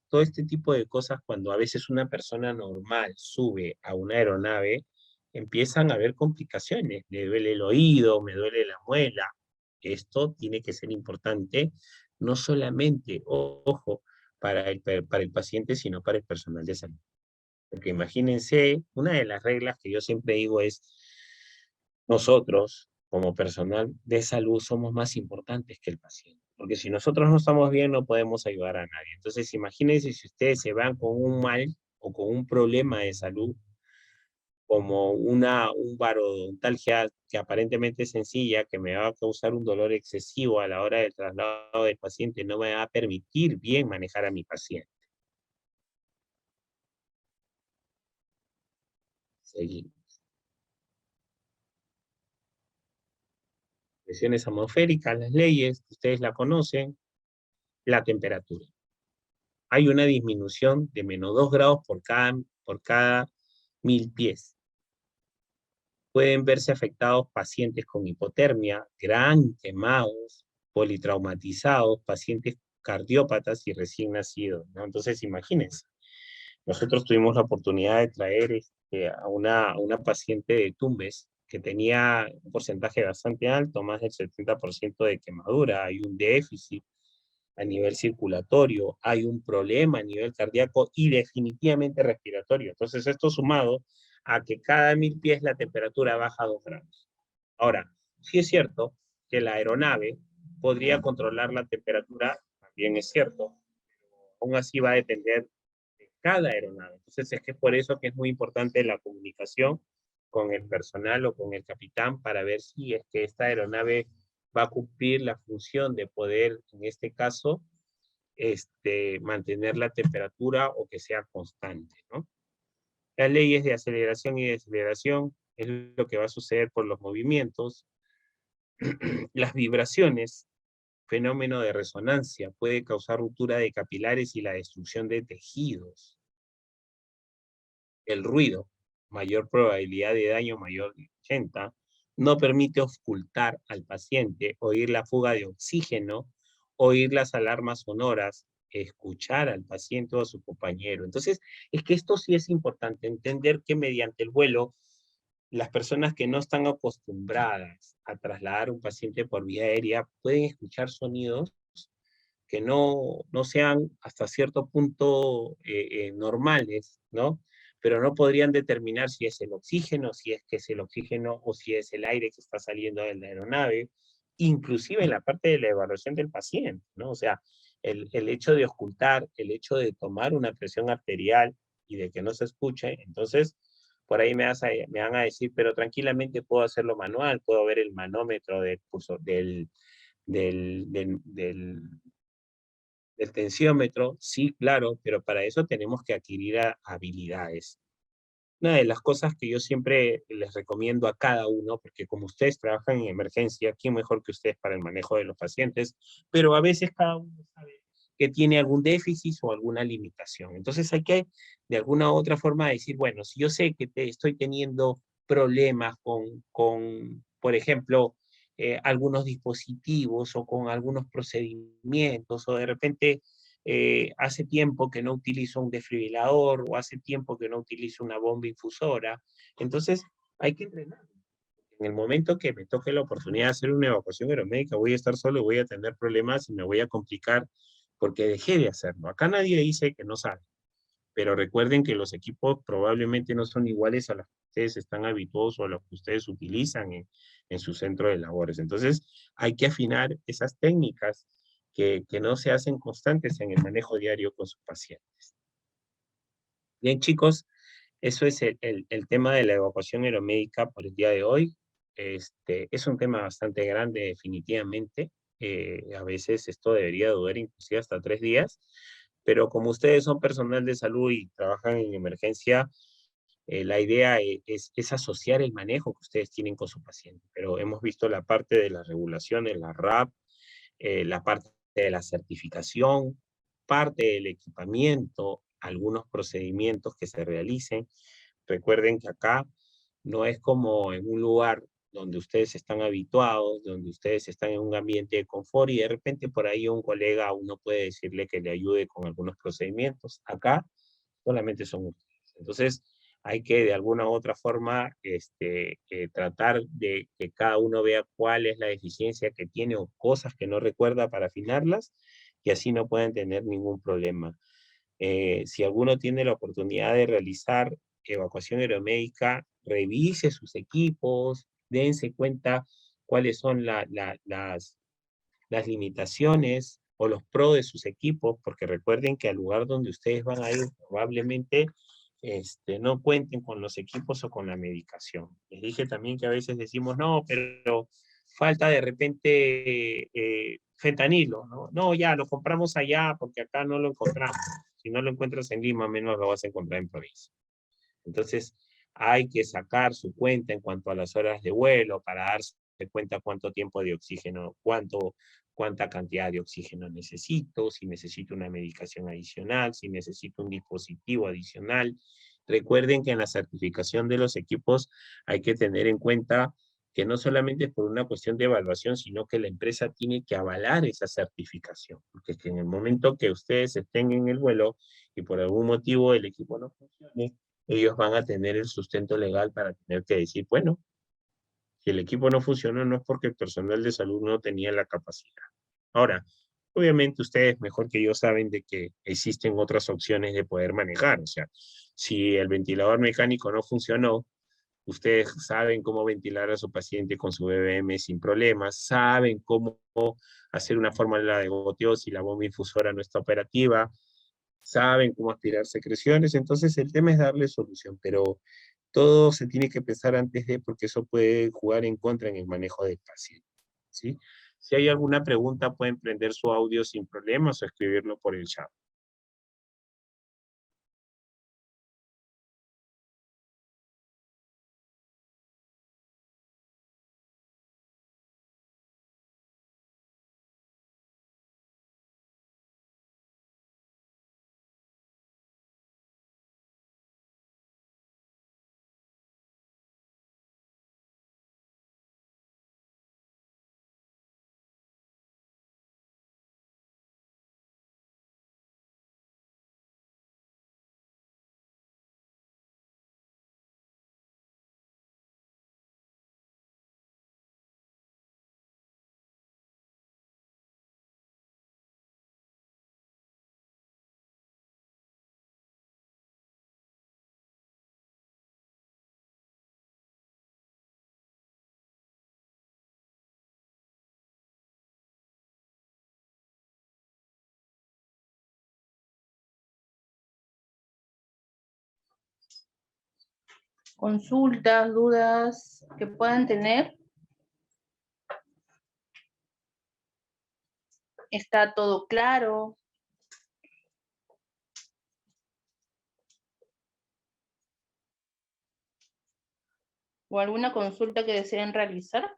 todo este tipo de cosas cuando a veces una persona normal sube a una aeronave, empiezan a haber complicaciones. Me duele el oído, me duele la muela. Esto tiene que ser importante, no solamente, ojo, para el paciente, sino para el personal de salud. Porque imagínense, una de las reglas que yo siempre digo es, nosotros, como personal de salud, somos más importantes que el paciente. Porque si nosotros no estamos bien, no podemos ayudar a nadie. Entonces, imagínense si ustedes se van con un mal o con un problema de salud, como un parodontalgia que aparentemente es sencilla, que me va a causar un dolor excesivo a la hora del traslado del paciente, no me va a permitir bien manejar a mi paciente. Seguimos. Presiones atmosféricas, las leyes, ustedes la conocen, la temperatura. Hay una disminución de -2 grados por cada 1.000 pies. Pueden verse afectados pacientes con hipotermia, gran quemados, politraumatizados, pacientes cardiópatas y recién nacidos, ¿no? Entonces, imagínense, nosotros tuvimos la oportunidad de traer a una paciente de Tumbes que tenía un porcentaje bastante alto, más del 70% de quemadura, hay un déficit a nivel circulatorio, hay un problema a nivel cardíaco y definitivamente respiratorio. Entonces, esto sumado a que cada 1.000 pies la temperatura baja 2 grados. Ahora, sí es cierto que la aeronave podría controlar la temperatura, también es cierto, aún así va a depender de cada aeronave. Entonces, es que por eso que es muy importante la comunicación con el personal o con el capitán para ver si es que esta aeronave va a cumplir la función de poder, en este caso, mantener la temperatura o que sea constante, ¿no? Las leyes de aceleración y deceleración es lo que va a suceder por los movimientos. Las vibraciones, fenómeno de resonancia, puede causar ruptura de capilares y la destrucción de tejidos. El ruido, mayor probabilidad de daño, mayor de 80, no permite ocultar al paciente, oír la fuga de oxígeno, oír las alarmas sonoras, escuchar al paciente o a su compañero. Entonces, es que esto sí es importante, entender que mediante el vuelo, las personas que no están acostumbradas a trasladar a un paciente por vía aérea pueden escuchar sonidos que no sean hasta cierto punto normales, ¿no? Pero no podrían determinar si es el oxígeno, si es que es el oxígeno o si es el aire que está saliendo de la aeronave, inclusive en la parte de la evaluación del paciente, ¿no? O sea, el hecho de ocultar, el hecho de tomar una presión arterial y de que no se escuche, entonces Por ahí me van a decir, pero tranquilamente puedo hacerlo manual, puedo ver el manómetro del pulso, del, del, del, del tensiómetro, sí, claro, pero para eso tenemos que adquirir habilidades. Una de las cosas que yo siempre les recomiendo a cada uno, porque como ustedes trabajan en emergencia, ¿quién mejor que ustedes para el manejo de los pacientes? Pero a veces cada uno sabe que tiene algún déficit o alguna limitación. Entonces hay que, de alguna u otra forma, decir, bueno, si yo sé que estoy teniendo problemas por ejemplo, algunos dispositivos o con algunos procedimientos, o de repente hace tiempo que no utilizo un desfibrilador o hace tiempo que no utilizo una bomba infusora. Entonces, hay que entrenar. En el momento que me toque la oportunidad de hacer una evacuación aeromédica, voy a estar solo y voy a tener problemas y me voy a complicar porque dejé de hacerlo. Acá nadie dice que no sabe, pero recuerden que los equipos probablemente no son iguales a los que ustedes están habituados o a los que ustedes utilizan en su centro de labores. Entonces, hay que afinar esas técnicas que no se hacen constantes en el manejo diario con sus pacientes. Bien, chicos, eso es el tema de la evacuación aeromédica por el día de hoy. Es un tema bastante grande, definitivamente. A veces esto debería durar inclusive hasta 3 días, pero como ustedes son personal de salud y trabajan en emergencia, la idea es asociar el manejo que ustedes tienen con su paciente. Pero hemos visto la parte de las regulaciones, la RAP, la parte de la certificación, parte del equipamiento, algunos procedimientos que se realicen. Recuerden que acá no es como en un lugar donde ustedes están habituados, donde ustedes están en un ambiente de confort y de repente por ahí un colega uno puede decirle que le ayude con algunos procedimientos. Acá solamente son ustedes. Entonces, hay que de alguna u otra forma tratar de que cada uno vea cuál es la deficiencia que tiene o cosas que no recuerda para afinarlas y así no pueden tener ningún problema. Si alguno tiene la oportunidad de realizar evacuación aeromédica, revise sus equipos, dense cuenta cuáles son las limitaciones o los pros de sus equipos, porque recuerden que al lugar donde ustedes van a ir probablemente no cuenten con los equipos o con la medicación. Les dije también que a veces decimos, no, pero falta de repente fentanilo, ¿no? No, ya, lo compramos allá porque acá no lo encontramos. Si no lo encuentras en Lima, menos lo vas a encontrar en provincia. Entonces, hay que sacar su cuenta en cuanto a las horas de vuelo para darse cuenta cuánto tiempo de oxígeno, cuánta cantidad de oxígeno necesito, si necesito una medicación adicional, si necesito un dispositivo adicional. Recuerden que en la certificación de los equipos hay que tener en cuenta que no solamente es por una cuestión de evaluación, sino que la empresa tiene que avalar esa certificación, porque es que en el momento que ustedes estén en el vuelo y por algún motivo el equipo no funcione, ellos van a tener el sustento legal para tener que decir, bueno, si el equipo no funcionó no es porque el personal de salud no tenía la capacidad. Ahora, obviamente ustedes mejor que yo saben de que existen otras opciones de poder manejar, o sea, si el ventilador mecánico no funcionó, ustedes saben cómo ventilar a su paciente con su BBM sin problemas, saben cómo hacer una fórmula de goteo si la bomba infusora no está operativa, saben cómo aspirar secreciones, entonces el tema es darle solución, pero todo se tiene que pensar antes de, porque eso puede jugar en contra en el manejo del paciente, ¿sí? Si hay alguna pregunta, pueden prender su audio sin problemas o escribirlo por el chat. Consultas, dudas que puedan tener. ¿Está todo claro? ¿O alguna consulta que deseen realizar?